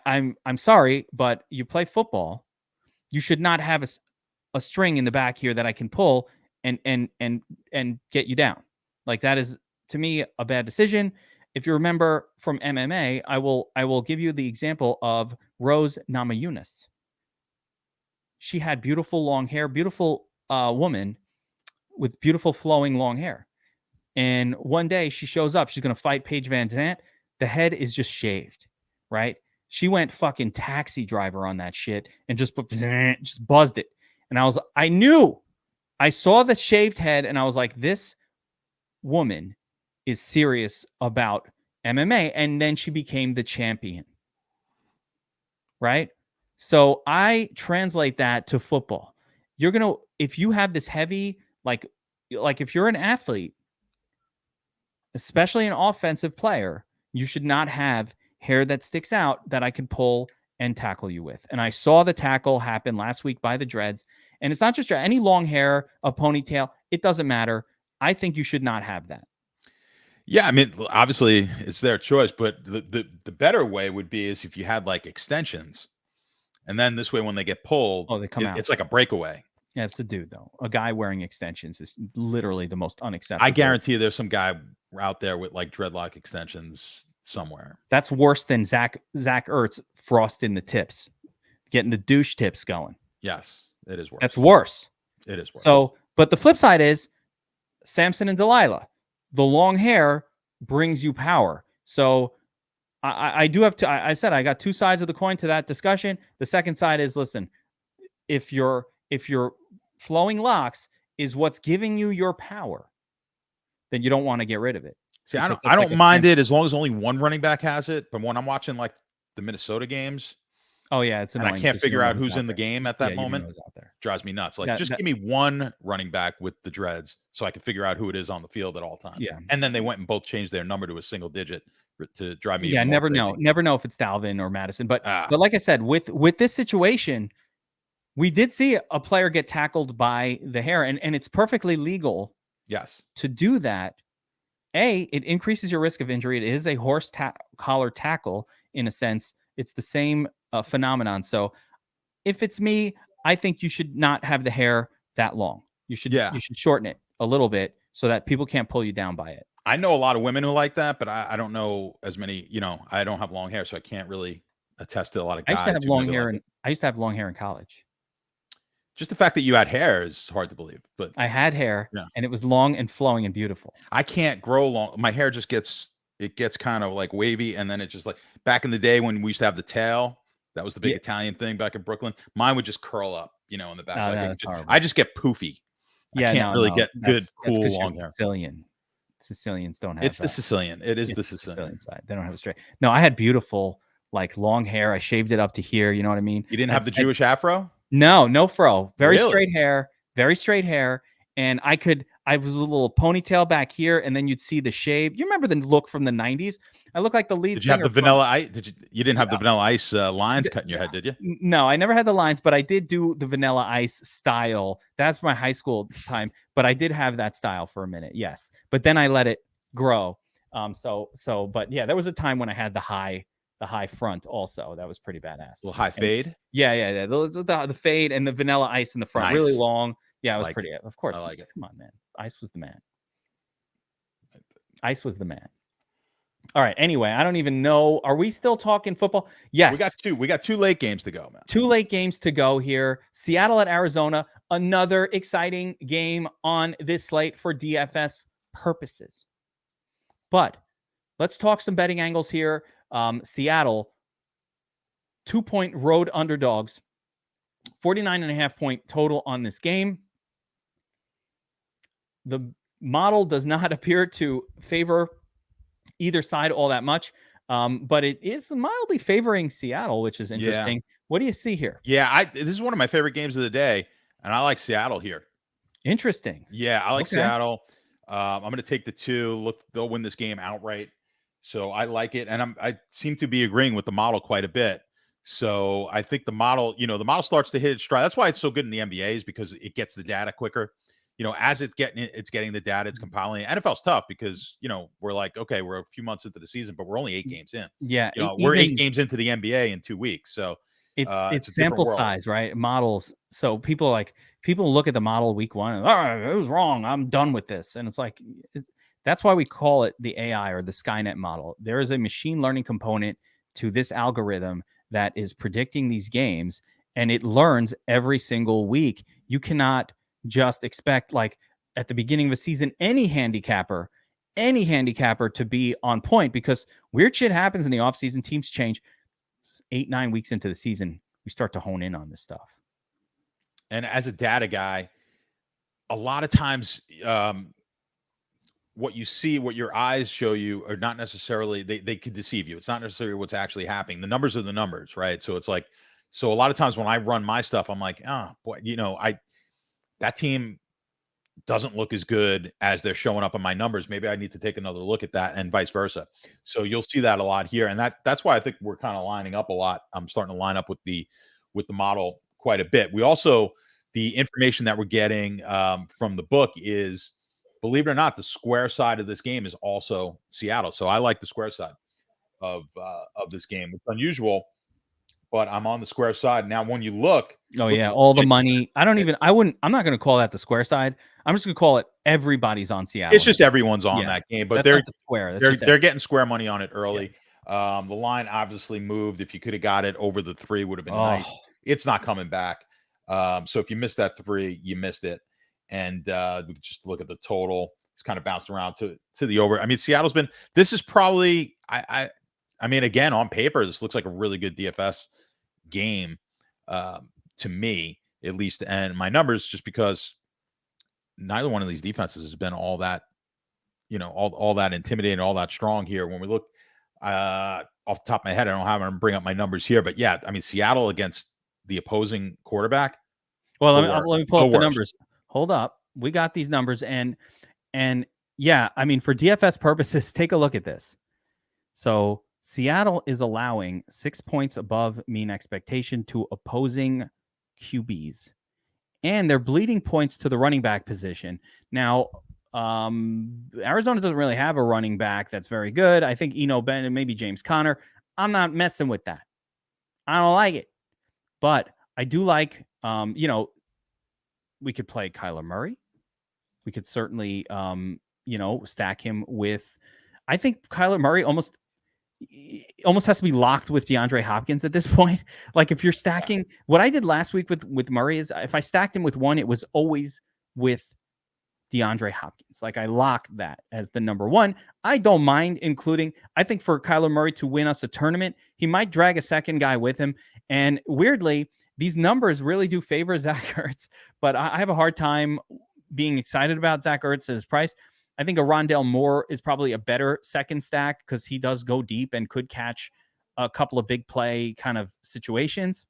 I'm sorry, but you play football. You should not have a string in the back here that I can pull and get you down. That is, to me, a bad decision. If you remember from MMA, I will give you the example of Rose Namajunas. She had beautiful long hair, beautiful woman with beautiful flowing long hair. And one day she shows up, she's going to fight Paige Van Zant. The head is just shaved, right? She went fucking taxi driver on that shit and just buzzed it. And I saw the shaved head and I was like, this woman is serious about MMA. And then she became the champion. right? So I translate that to football. If you have this heavy, like if you're an athlete, especially an offensive player, you should not have hair that sticks out that I can pull and tackle you with. And I saw the tackle happen last week by the Dreads. And it's not just any long hair, a ponytail. It doesn't matter. I think you should not have that. Yeah, I mean, obviously it's their choice, but the better way would be is if you had like extensions, and then this way when they get pulled, they come out. It's like a breakaway. Yeah, it's a dude though. A guy wearing extensions is literally the most unacceptable. I guarantee you there's some guy out there with like dreadlock extensions somewhere. That's worse than Zach Ertz frosting the tips, getting the douche tips going. Yes, it is worse. That's worse. It is worse. So, but the flip side is Samson and Delilah. The long hair brings you power. So I do have to, I said, I got two sides of the coin to that discussion. The second side is, listen, if your flowing locks is what's giving you your power, then you don't want to get rid of it. See, I don't mind it as long as only one running back has it. But when I'm watching like the Minnesota games, oh yeah, it's annoying. And I can't figure out who's in the game at that moment. Out there. Drives me nuts. Like, just give me one running back with the dreads so I can figure out who it is on the field at all times. Yeah. And then they went and both changed their number to a single digit to drive me. Yeah, never know if it's Dalvin or Madison. But like I said, with this situation, we did see a player get tackled by the hair, and it's perfectly legal. Yes. To do that. It increases your risk of injury. It is a horse collar tackle in a sense. It's the same phenomenon. So if it's me, I think you should not have the hair that long. You should shorten it a little bit so that people can't pull you down by it. I know a lot of women who like that, but I don't know as many. I don't have long hair, so I can't really attest to a lot of guys. I used to have long hair, and I used to have long hair in college. Just the fact that you had hair is hard to believe, but I had hair, and it was long and flowing and beautiful. I can't grow long. My hair just gets kind of like wavy, and then it just like back in the day when we used to have the tail. That was the big Italian thing back in Brooklyn. Mine would just curl up, in the back. I just get poofy. I can't really get good, cool long hair. Sicilians don't have. It's the Sicilian. It is the Sicilian side. They don't have a straight. No, I had beautiful like long hair. I shaved it up to here. You know what I mean? You didn't have the Jewish afro? No fro. Very straight hair. And I was a little ponytail back here, and then you'd see the shave. You remember the look from the 90s? I look like the lead singer. Did you have the vanilla ice? You didn't have the vanilla ice lines cut in your head, did you? No, I never had the lines, but I did do the vanilla ice style. That's my high school time, but I did have that style for a minute. Yes. But then I let it grow. But yeah, there was a time when I had the high front also. That was pretty badass. A little high fade? Yeah. The fade and the vanilla ice in the front, really long. Yeah, it was pretty. Of course. I like it. Come on, man. Ice was the man. All right. Anyway, I don't even know. Are we still talking football? Yes. We got two late games to go, man. 2 late games to go here. Seattle at Arizona. Another exciting game on this slate for DFS purposes. But let's talk some betting angles here. Seattle, 2-point road underdogs, 49.5 point total on this game. The model does not appear to favor either side all that much, but it is mildly favoring Seattle, which is interesting. Yeah. What do you see here? Yeah, this is one of my favorite games of the day, and I like Seattle here. Interesting. Yeah, I like Seattle. I'm going to take the 2. Look, they'll win this game outright. So I like it, and I seem to be agreeing with the model quite a bit. So I think the model starts to hit its stride. That's why it's so good in the NBA, is because it gets the data quicker. As it's getting the data, it's compiling it. NFL's tough because, we're like, okay, we're a few months into the season, but we're only 8 games in. Yeah. We're 8 games into the NBA in 2 weeks. So it's sample size, right? Models. So people look at the model week 1 and, all right, it was wrong. I'm done with this. And it's like, that's why we call it the AI or the Skynet model. There is a machine learning component to this algorithm that is predicting these games, and it learns every single week. You cannot just expect, like at the beginning of a season, any handicapper to be on point, because weird shit happens in the offseason. Teams change. 8-9 weeks into the season, we start to hone in on this stuff. And as a data guy, a lot of times what you see, what your eyes show you are not necessarily, they could deceive you. It's not necessarily what's actually happening. The numbers are the numbers, right? So it's like, so a lot of times when I run my stuff, I'm like, boy, that team doesn't look as good as they're showing up in my numbers. Maybe I need to take another look at that, and vice versa. So you'll see that a lot here. And that's why I think we're kind of lining up a lot. I'm starting to line up with the model quite a bit. We also, the information that we're getting from the book is, believe it or not, the square side of this game is also Seattle. So I like the square side of this game. It's unusual, but I'm on the square side. Now, when you look. Oh, yeah. All the money. I'm not going to call that the square side. I'm just going to call it everybody's on Seattle. It's just everyone's on that game, but they're the square. They're getting square money on it early. Yeah. The line obviously moved. If you could have got it over the 3, would have been nice. It's not coming back. So if you missed that 3, you missed it. And we could just look at the total. It's kind of bounced around to the over. I mean, Seattle's been. This is probably. I mean, again, on paper, this looks like a really good DFS game. To me, at least, and my numbers, just because neither one of these defenses has been all that, all that intimidating, all that strong here. When we look off the top of my head, I don't have them bring up my numbers here, but yeah, I mean, Seattle against the opposing quarterback. Well, let me pull up the numbers. Hold up, we got these numbers, and yeah, I mean, for DFS purposes, take a look at this. So Seattle is allowing 6 points above mean expectation to opposing QBs, and they're bleeding points to the running back position. Now, Arizona doesn't really have a running back that's very good. I think Eno Ben and maybe James Conner. I'm not messing with that. I don't like it, but I do like, we could play Kyler Murray. We could certainly, stack him with, I think Kyler Murray almost has to be locked with DeAndre Hopkins at this point. Like, if you're stacking, what I did last week with Murray is, if I stacked him with one, it was always with DeAndre Hopkins. Like, I locked that as the number one. I don't mind including, I think for Kyler Murray to win us a tournament, he might drag a second guy with him. And weirdly, these numbers really do favor Zach Ertz, but I have a hard time being excited about Zach Ertz's price. I think a Rondale Moore is probably a better second stack because he does go deep and could catch a couple of big play kind of situations.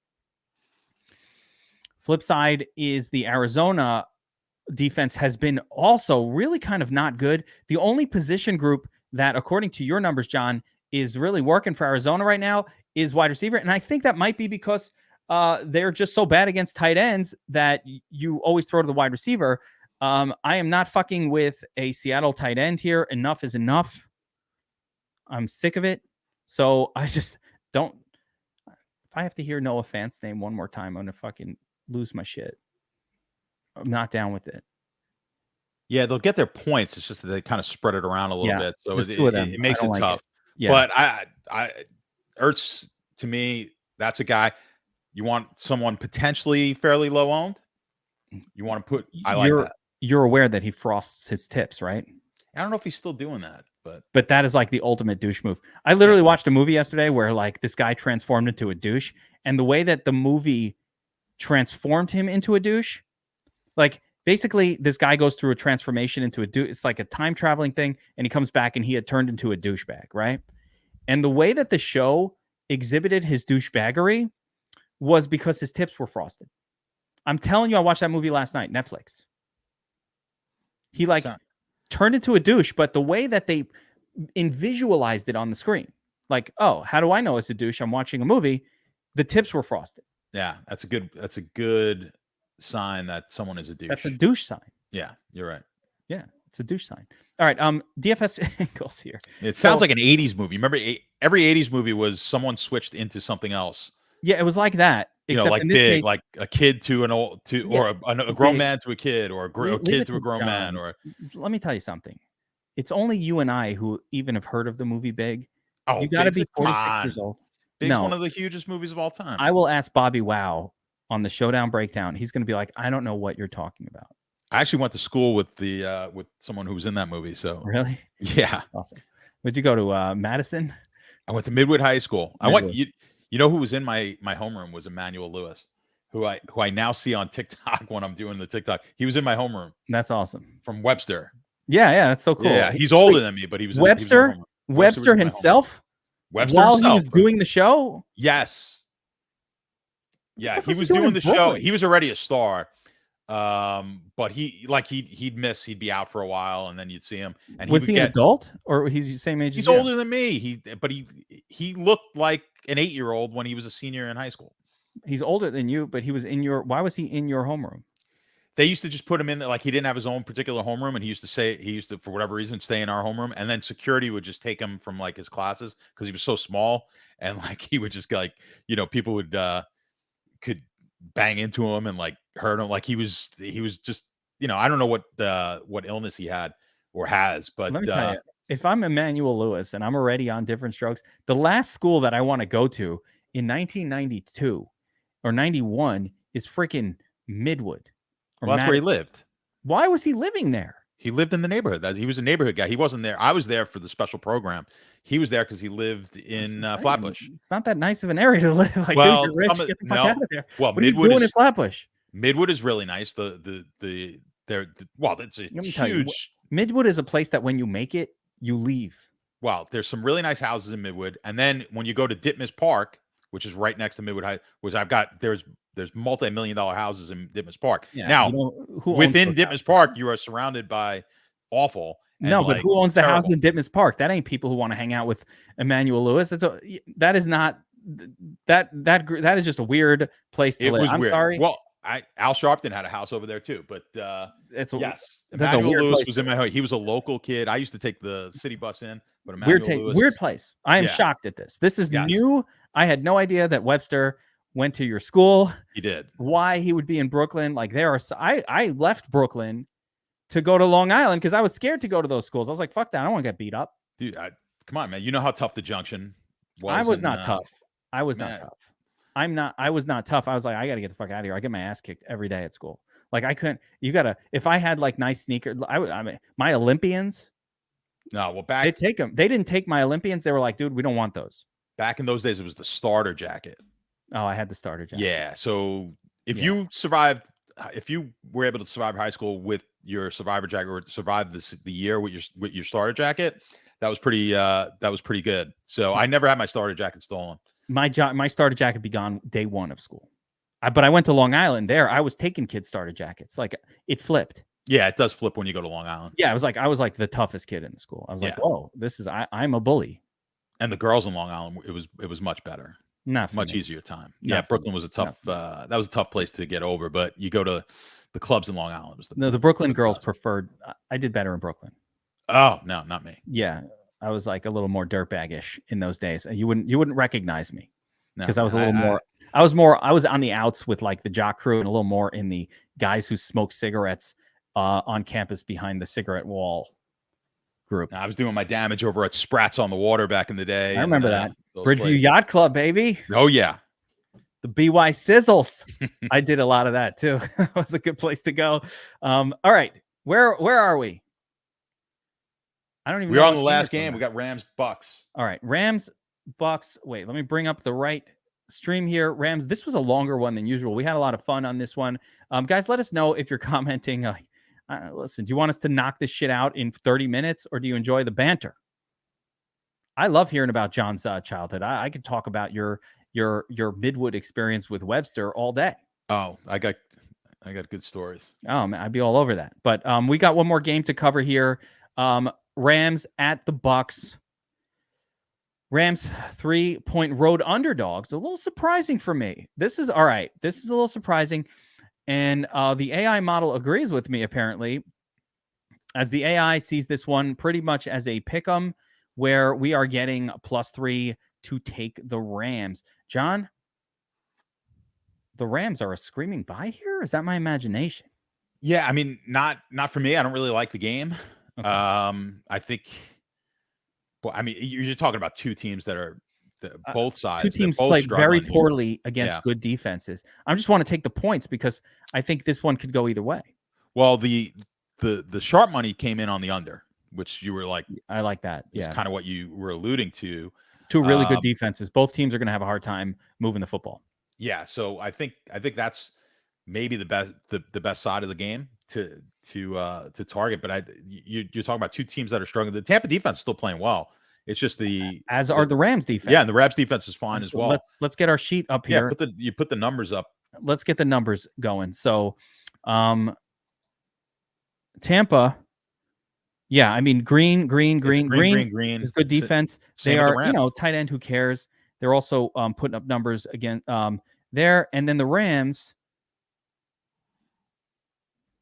Flip side is the Arizona defense has been also really kind of not good. The only position group that, according to your numbers, John, is really working for Arizona right now is wide receiver. And I think that might be because they're just so bad against tight ends that you always throw to the wide receiver. I am not fucking with a Seattle tight end here. Enough is enough. I'm sick of it. So I just don't. If I have to hear Noah Fant's name one more time, I'm going to fucking lose my shit. I'm not down with it. Yeah, they'll get their points. It's just that they kind of spread it around a little bit. So it makes it tough. Yeah. But I Ertz, to me, that's a guy you want someone potentially fairly low owned. You want to put, I like that. You're aware that he frosts his tips, right? I don't know if he's still doing that, but that is like the ultimate douche move. I literally watched a movie yesterday where like this guy transformed into a douche, and the way that the movie transformed him into a douche, like basically this guy goes through a transformation into a douche. It's like a time traveling thing, and he comes back and he had turned into a douchebag, right? And the way that the show exhibited his douchebaggery was because his tips were frosted. I'm telling you, I watched that movie last night, Netflix. He turned into a douche, but the way that they visualized it on the screen, like, oh, how do I know it's a douche? I'm watching a movie. The tips were frosted. Yeah, that's a good sign that someone is a douche. That's a douche sign. Yeah, you're right. Yeah, it's a douche sign. All right, DFS angles here. It sounds like an 80s movie. Remember, every 80s movie was someone switched into something else. Yeah, it was like that. Except like in this case, like a kid to an old or a grown man to a kid, or a kid to a grown man. Or let me tell you something. It's only you and I who even have heard of the movie Big. Oh, you got to be 46 years old. Big's one of the hugest movies of all time. I will ask Bobby Wow on the Showdown Breakdown. He's going to be like, I don't know what you're talking about. I actually went to school with with someone who was in that movie. So really, yeah, awesome. Would you go to Madison? I went to Midwood High School. I went. You know who was in my homeroom was Emmanuel Lewis, who I now see on TikTok when I'm doing the TikTok. He was in my homeroom. That's awesome. From Webster. Yeah, that's so cool. Yeah, he's older than me, but he was Webster. In Webster himself. Webster while himself, he was doing the show. Yes. Yeah, he was doing the show. He was already a star. But he'd miss. He'd be out for a while, and then you'd see him. And was he an adult, or he's the same age? He's older than me. He looked like an 8-year-old when he was a senior in high school. He's older than you, but he was in your. Why was he in your homeroom? They used to just put him in there, like he didn't have his own particular homeroom, and he used to for whatever reason stay in our homeroom, and then security would just take him from like his classes because he was so small, and like he would just like, people would could bang into him and like hurt him. Like he was just, I don't know what illness he had or has, but let me tell you, if I'm Emmanuel Lewis and I'm already on different strokes, the last school that I want to go to in 1992 or 91 is freaking Midwood. Well, that's where he lived. Why was he living there? He lived in the neighborhood. He was a neighborhood guy. He wasn't there. I was there for the special program. He was there because he lived in Flatbush. It's not that nice of an area to live. Like, well, dude, you're rich. Get the fuck out of there. Well, what Midwood are you doing in Flatbush? Midwood is really nice. It's a huge. Midwood is a place that when you make it, you leave. Well, there's some really nice houses in Midwood, and then when you go to Ditmas Park, which is right next to Midwood High, there's multi-million-dollar houses in Ditmas Park. Yeah, now, within Ditmas Park, you are surrounded by awful. No, but who owns the house in Ditmas Park? That ain't people who want to hang out with Emmanuel Lewis. That is not that is just a weird place to live. I'm weird. sorry. Well, Al Sharpton had a house over there too, but yes, Emmanuel Lewis was in my home. He was a local kid. I used to take the city bus in, but Emmanuel Lewis, weird place. I am shocked at this. This is new. I had no idea that Webster went to your school. He did. Why he would be in Brooklyn? Like I left Brooklyn to go to Long Island because I was scared to go to those schools. I was like, fuck that. I don't want to get beat up. Dude, come on, man. You know how tough the Junction was. I was not tough. I was not tough. I was not tough. I was like, I got to get the fuck out of here. I get my ass kicked every day at school. Like I couldn't, if I had like nice sneakers, I mean, my Olympians. No, well, they take them. They didn't take my Olympians. They were like, dude, we don't want those. Back in those days, it was the starter jacket. Oh, I had the starter jacket. Yeah. So if you were able to survive high school with your survivor jacket or survive the year with your starter jacket, that was pretty good. So I never had my starter jacket stolen. My starter jacket be gone day one of school. But I went to Long Island. There, I was taking kids' starter jackets. Like it flipped. Yeah, it does flip when you go to Long Island. Yeah, I was like the toughest kid in the school. I was like, whoa, I'm a bully. And the girls in Long Island, it was much better. Not much easier time. Yeah, Brooklyn was a tough. That was a tough place to get over. But you go to the clubs in Long Island. The Brooklyn girls preferred. I did better in Brooklyn. Oh no, not me. Yeah, I was like a little more dirtbaggish in those days. You wouldn't recognize me because I was a little more. I was on the outs with like the jock crew and a little more in the guys who smoke cigarettes on campus behind the cigarette wall group. I was doing my damage over at Sprats on the Water back in the day. I remember that. Bridgeview Yacht Club, baby. Oh yeah. The BY Sizzles. I did a lot of that too. It was a good place to go. All right. Where are we? I don't even know. We're on the last game. We got Rams Bucks. All right. Rams Bucks. Wait, let me bring up the right stream here. Rams. This was a longer one than usual. We had a lot of fun on this one. Guys, let us know if you're commenting. Listen, do you want us to knock this shit out in 30 minutes or do you enjoy the banter? I love hearing about John's childhood. I could talk about your Midwood experience with Webster all day. Oh, I got good stories. Oh man, I'd be all over that. But we got one more game to cover here. Rams at the Bucks. Rams 3-point road underdogs. A little surprising for me. This is all right. This is a little surprising. And the AI model agrees with me, apparently, as the AI sees this one pretty much as a pick'em where we are getting +3 to take the Rams. John, the Rams are a screaming buy here? Is that my imagination? Yeah, I mean, not for me. I don't really like the game. Okay. I think, well, I mean, you're talking about two teams that are both sides. Two teams played very poorly against good defenses. I just want to take the points because I think this one could go either way. Well, the sharp money came in on the under, which you were like, I like that. Yeah, kind of what you were alluding to. Two really good defenses. Both teams are going to have a hard time moving the football. Yeah, so I think that's maybe the best side of the game. to target. But you're talking about two teams that are struggling. The Tampa defense is still playing well. It's just as are the Rams defense. Yeah, and the Rams defense is fine as well. Let's get our sheet up here. Yeah, you put the numbers up. Let's get the numbers going. So, Tampa. Yeah, I mean green is good defense. They are, tight end. Who cares? They're also putting up numbers again there, and then the Rams.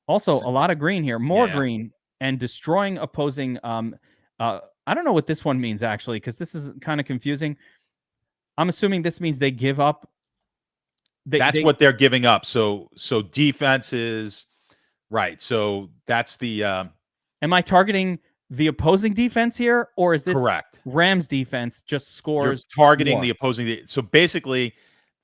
Also, a lot of green here, more green, and destroying opposing. I don't know what this one means actually, because this is kind of confusing. I'm assuming this means they give up. That's what they're giving up. So defense is right. So that's the. Am I targeting the opposing defense here, or is this correct? Rams defense just scores. You're targeting the opposing. So basically,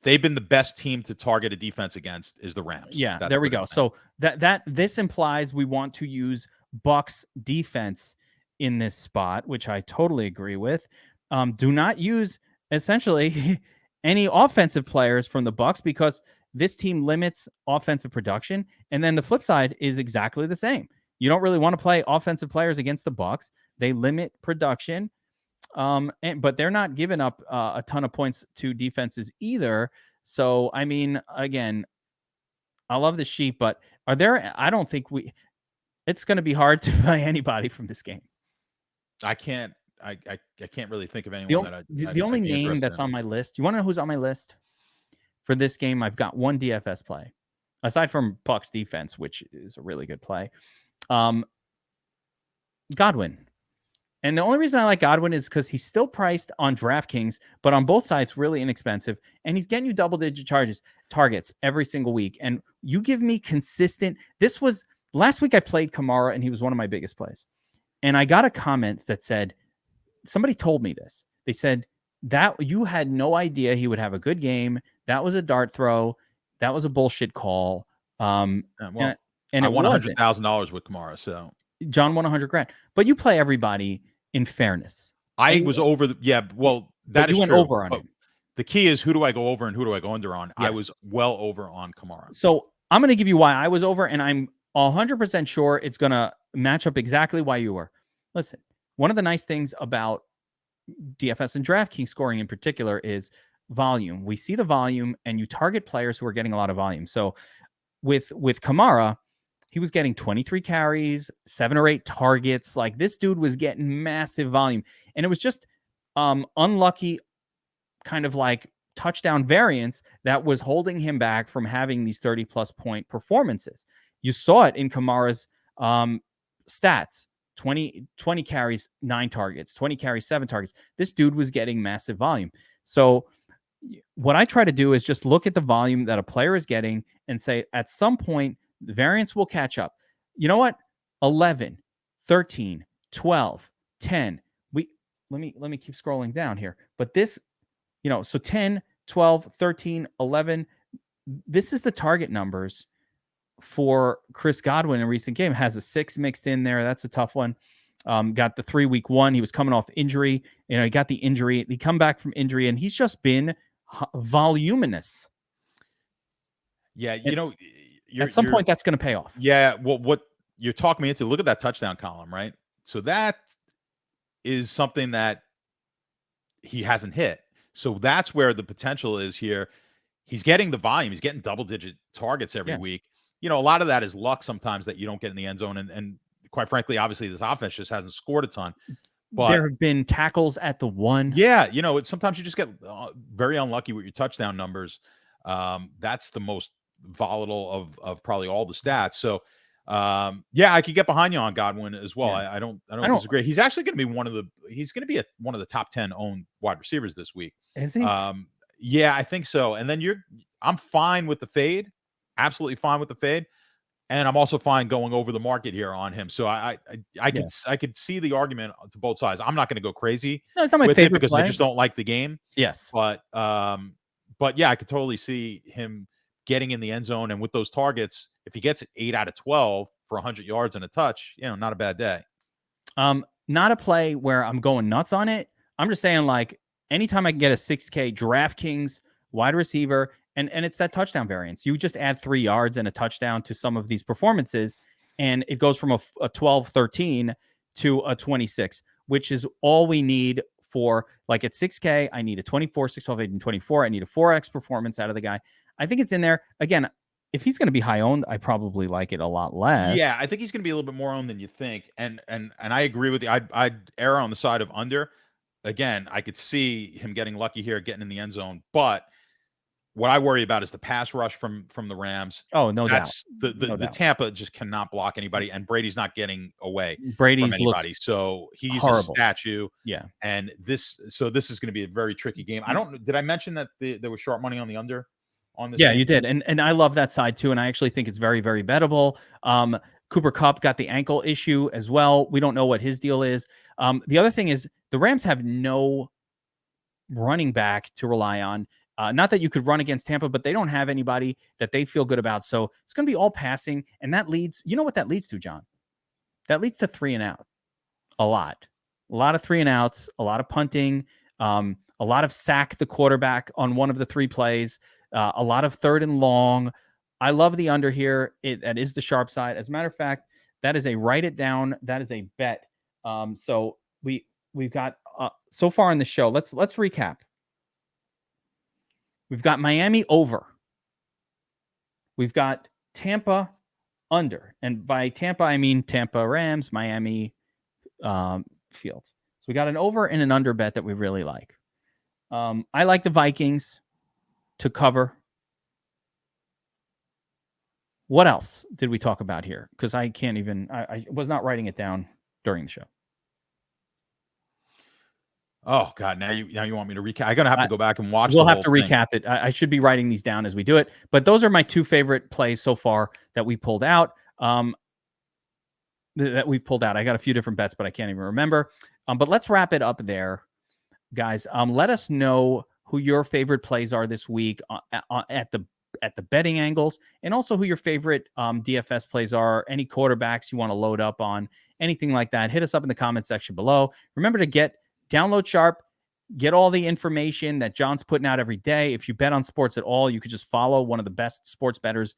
they've been the best team to target a defense against is the Rams. Yeah, there we go. So this implies we want to use Bucs defense in this spot, which I totally agree with. Do not use essentially any offensive players from the Bucs, because this team limits offensive production. And then the flip side is exactly the same. You don't really want to play offensive players against the Bucs. They limit production. But they're not giving up a ton of points to defenses either. So, I mean, again, I love the sheet, but I don't think it's going to be hard to play anybody from this game. I can't really think of anyone the only name that's on my list. You want to know who's on my list for this game? I've got one DFS play aside from Bucs defense, which is a really good play. Godwin. And the only reason I like Godwin is because he's still priced on DraftKings, but on both sides, really inexpensive. And he's getting you double-digit targets every single week. And you give me consistent. This was last week I played Kamara, and he was one of my biggest plays. And I got a comment that said, somebody told me this. They said that you had no idea he would have a good game. That was a dart throw. That was a bullshit call. And I won $100,000 with Kamara. So John won $100,000, but you play everybody in fairness. I was over. That is you went true, over on him. The key is who do I go over and who do I go under on? Yes. I was well over on Kamara. So I'm going to give you why I was over, and I'm 100% sure it's going to match up exactly why you were. Listen, one of the nice things about DFS and DraftKings scoring in particular is volume. We see the volume, and you target players who are getting a lot of volume. So with Kamara, he was getting 23 carries, 7 or 8 targets. Like, this dude was getting massive volume. And it was just unlucky kind of like touchdown variance that was holding him back from having these 30-plus point performances. You saw it in Kamara's stats. 20 carries, 9 targets, 20 carries, 7 targets. This dude was getting massive volume. So what I try to do is just look at the volume that a player is getting and say, at some point, the variance will catch up. You know what? 11, 13, 12, 10. Let me keep scrolling down here. But this, so 10, 12, 13, 11. This is the target numbers for Chris Godwin in recent game. Has a 6 mixed in there. That's a tough one. Got the 3-week one. He was coming off injury. He got the injury. He come back from injury, and he's just been voluminous. Yeah, at some point that's going to pay off. Yeah, well, what you're talking me into, look at that touchdown column, right? So that is something that he hasn't hit. So that's where the potential is here. He's getting the volume. He's getting double-digit targets every week. A lot of that is luck sometimes that you don't get in the end zone. And quite frankly, obviously, this offense just hasn't scored a ton. But there have been tackles at the 1. Yeah, sometimes you just get very unlucky with your touchdown numbers. That's the most volatile of probably all the stats. So I could get behind you on Godwin as well. I don't disagree. He's actually going to be one of the top 10 owned wide receivers this week. Is he? Yeah, I think so. And then I'm fine with the fade. Absolutely fine with the fade. And I'm also fine going over the market here on him. So I could see the argument to both sides. I'm not going to go crazy. No, it's not my favorite because play. I just don't like the game. Yes. But yeah, I could totally see him getting in the end zone. And with those targets, if he gets 8 out of 12 for 100 yards and a touch, not a bad day. Not a play where I'm going nuts on it. I'm just saying, like, anytime I can get a 6K DraftKings wide receiver, and it's that touchdown variance. You just add 3 yards and a touchdown to some of these performances, and it goes from a 12-13 to a 26, which is all we need for, like, at 6K, I need a 24, 6, 12, 8, and 24. I need a 4X performance out of the guy. I think it's in there. Again, if he's going to be high owned, I probably like it a lot less. Yeah, I think he's going to be a little bit more owned than you think. And I agree with you. I'd err on the side of under. Again, I could see him getting lucky here, getting in the end zone. But what I worry about is the pass rush from the Rams. Oh, no doubt. The Tampa just cannot block anybody, and Brady's not getting away Brady from anybody. So he's horrible. a statue. Yeah. And this is going to be a very tricky game. Did I mention that there was sharp money on the under on this? Yeah, game? you did. And I love that side too. And I actually think it's very, very bettable. Cooper Kupp got the ankle issue as well. We don't know what his deal is. The other thing is the Rams have no running back to rely on. Not that you could run against Tampa, but they don't have anybody that they feel good about. So it's going to be all passing. And that leads, you know what that leads to, John? That leads to 3 and out. A lot of 3 and outs, a lot of punting, a lot of sack the quarterback on one of the 3 plays, a lot of 3rd and long. I love the under here. That is the sharp side. As a matter of fact, that is a write it down. That is a bet. So we've got so far in the show. Let's recap. We've got Miami over. We've got Tampa under. And by Tampa, I mean Tampa Rams, Miami Fields. So we got an over and an under bet that we really like. I like the Vikings to cover. What else did we talk about here? Because I can't even, I was not writing it down during the show. Oh God! Now you want me to recap? I'm gonna have to go back and watch. We'll have to recap it. I should be writing these down as we do it. But those are my 2 favorite plays so far that we pulled out. I got a few different bets, but I can't even remember. But let's wrap it up there, guys. Let us know who your favorite plays are this week at the betting angles, and also who your favorite DFS plays are. Any quarterbacks you want to load up on, anything like that. Hit us up in the comment section below. Remember to download Sharp, get all the information that John's putting out every day. If you bet on sports at all, you could just follow one of the best sports bettors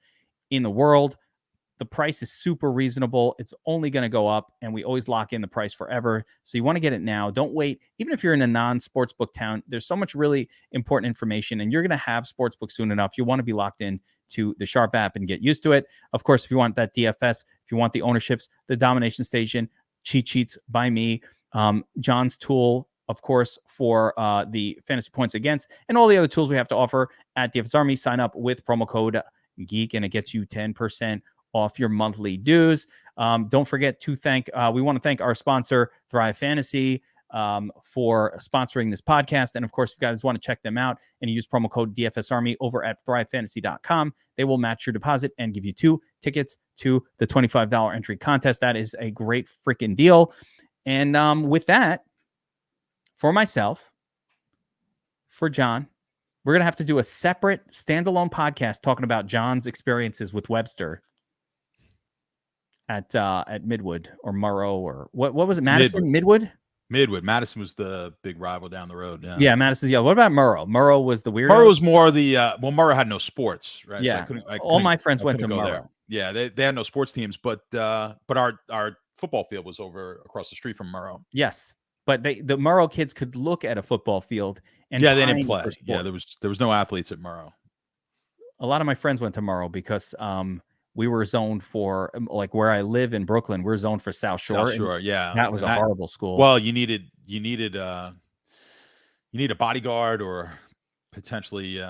in the world. The price is super reasonable. It's only going to go up, and we always lock in the price forever. So you want to get it now. Don't wait. Even if you're in a non-sportsbook town, there's so much really important information, and you're going to have sportsbook soon enough. You want to be locked in to the Sharp app and get used to it. Of course, if you want that DFS, if you want the ownerships, the domination station, cheat sheets by me, John's tool, of course, for the fantasy points against, and all the other tools we have to offer at DFS Army. Sign up with promo code Geek, and it gets you 10% off your monthly dues. Don't forget to we want to thank our sponsor, Thrive Fantasy, for sponsoring this podcast. And of course, if you guys want to check them out and use promo code DFS Army over at thrivefantasy.com, they will match your deposit and give you 2 tickets to the $25 entry contest. That is a great freaking deal. And with that, for myself, for John, we're going to have to do a separate standalone podcast talking about John's experiences with Webster at Midwood or Murrow, or what was it? Madison? Midwood? Madison was the big rival down the road. Yeah, Madison's. Yeah. What about Murrow? Murrow was the weird. Murrow was more the Murrow had no sports, right? Yeah. So all my friends went to Murrow. There. Yeah, they had no sports teams, but our football field was over across the street from Murrow. Yes. But the Murrow kids could look at a football field and they didn't play. Yeah, there was no athletes at Murrow. A lot of my friends went to Murrow because we were zoned for, like, where I live in Brooklyn, we're zoned for South Shore. South Shore, yeah. That was a horrible school. Well, you needed a bodyguard, or potentially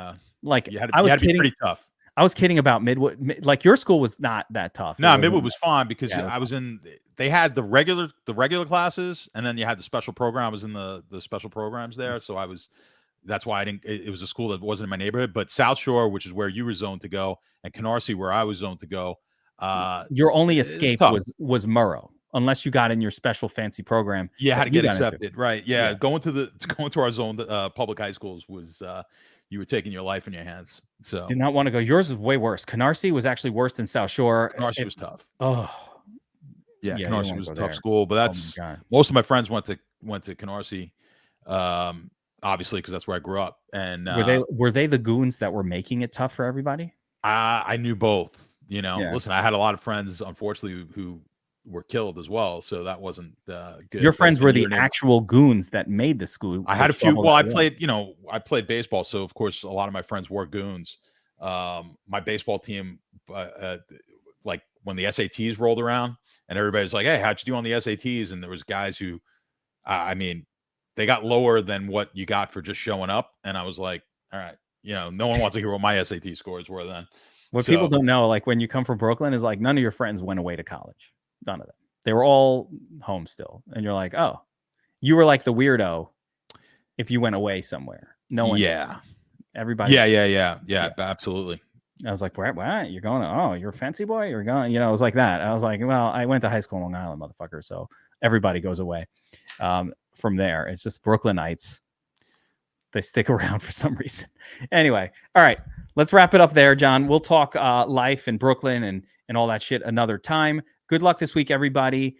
like, you had to be pretty tough. I was kidding about Midwood. Like, your school was not that tough. No, Midwood was fine because I was in. They had the regular classes, and then you had the special program. I was in the special programs there, so I was. That's why I didn't. It was a school that wasn't in my neighborhood, but South Shore, which is where you were zoned to go, and Canarsie, where I was zoned to go. Your only escape was Murrow, unless you got in your special fancy program. Yeah, had to get accepted, right? Yeah, going to our zone, public high schools was. You were taking your life in your hands. So did not want to go. Yours is way worse. Canarsie was actually worse than South Shore. Canarsie was tough. Oh, yeah, Canarsie was a tough school. But that's most of my friends went to Canarsie, obviously, because that's where I grew up. And were they the goons that were making it tough for everybody? I knew both. Listen, I had a lot of friends, unfortunately, who were killed as well. So that wasn't good. Your friends were the actual goons that made the school. I had a few. Well, I played baseball. So of course, a lot of my friends were goons. My baseball team, like when the SATs rolled around and everybody's like, "Hey, how'd you do on the SATs?" And there was guys who, they got lower than what you got for just showing up. And I was like, all right, no one wants to hear what my SAT scores were then. What people don't know, like when you come from Brooklyn, is like none of your friends went away to college. None of them. They were all home still. And you're like, oh, you were like the weirdo if you went away somewhere. No one. Yeah. Everybody. Yeah. Absolutely. I was like, what? You're going, oh, you're a fancy boy? You're going, it was like that. I was like, well, I went to high school in Long Island, motherfucker. So everybody goes away from there. It's just Brooklynites. They stick around for some reason. Anyway, all right, let's wrap it up there, John. We'll talk life in Brooklyn and all that shit another time. Good luck this week, everybody.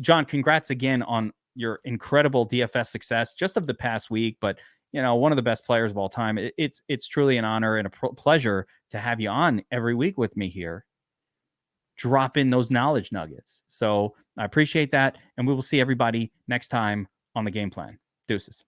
John, congrats again on your incredible DFS success just of the past week, but one of the best players of all time. It's truly an honor and a pleasure to have you on every week with me here, drop in those knowledge nuggets. So I appreciate that, and we will see everybody next time on the Game Plan. Deuces.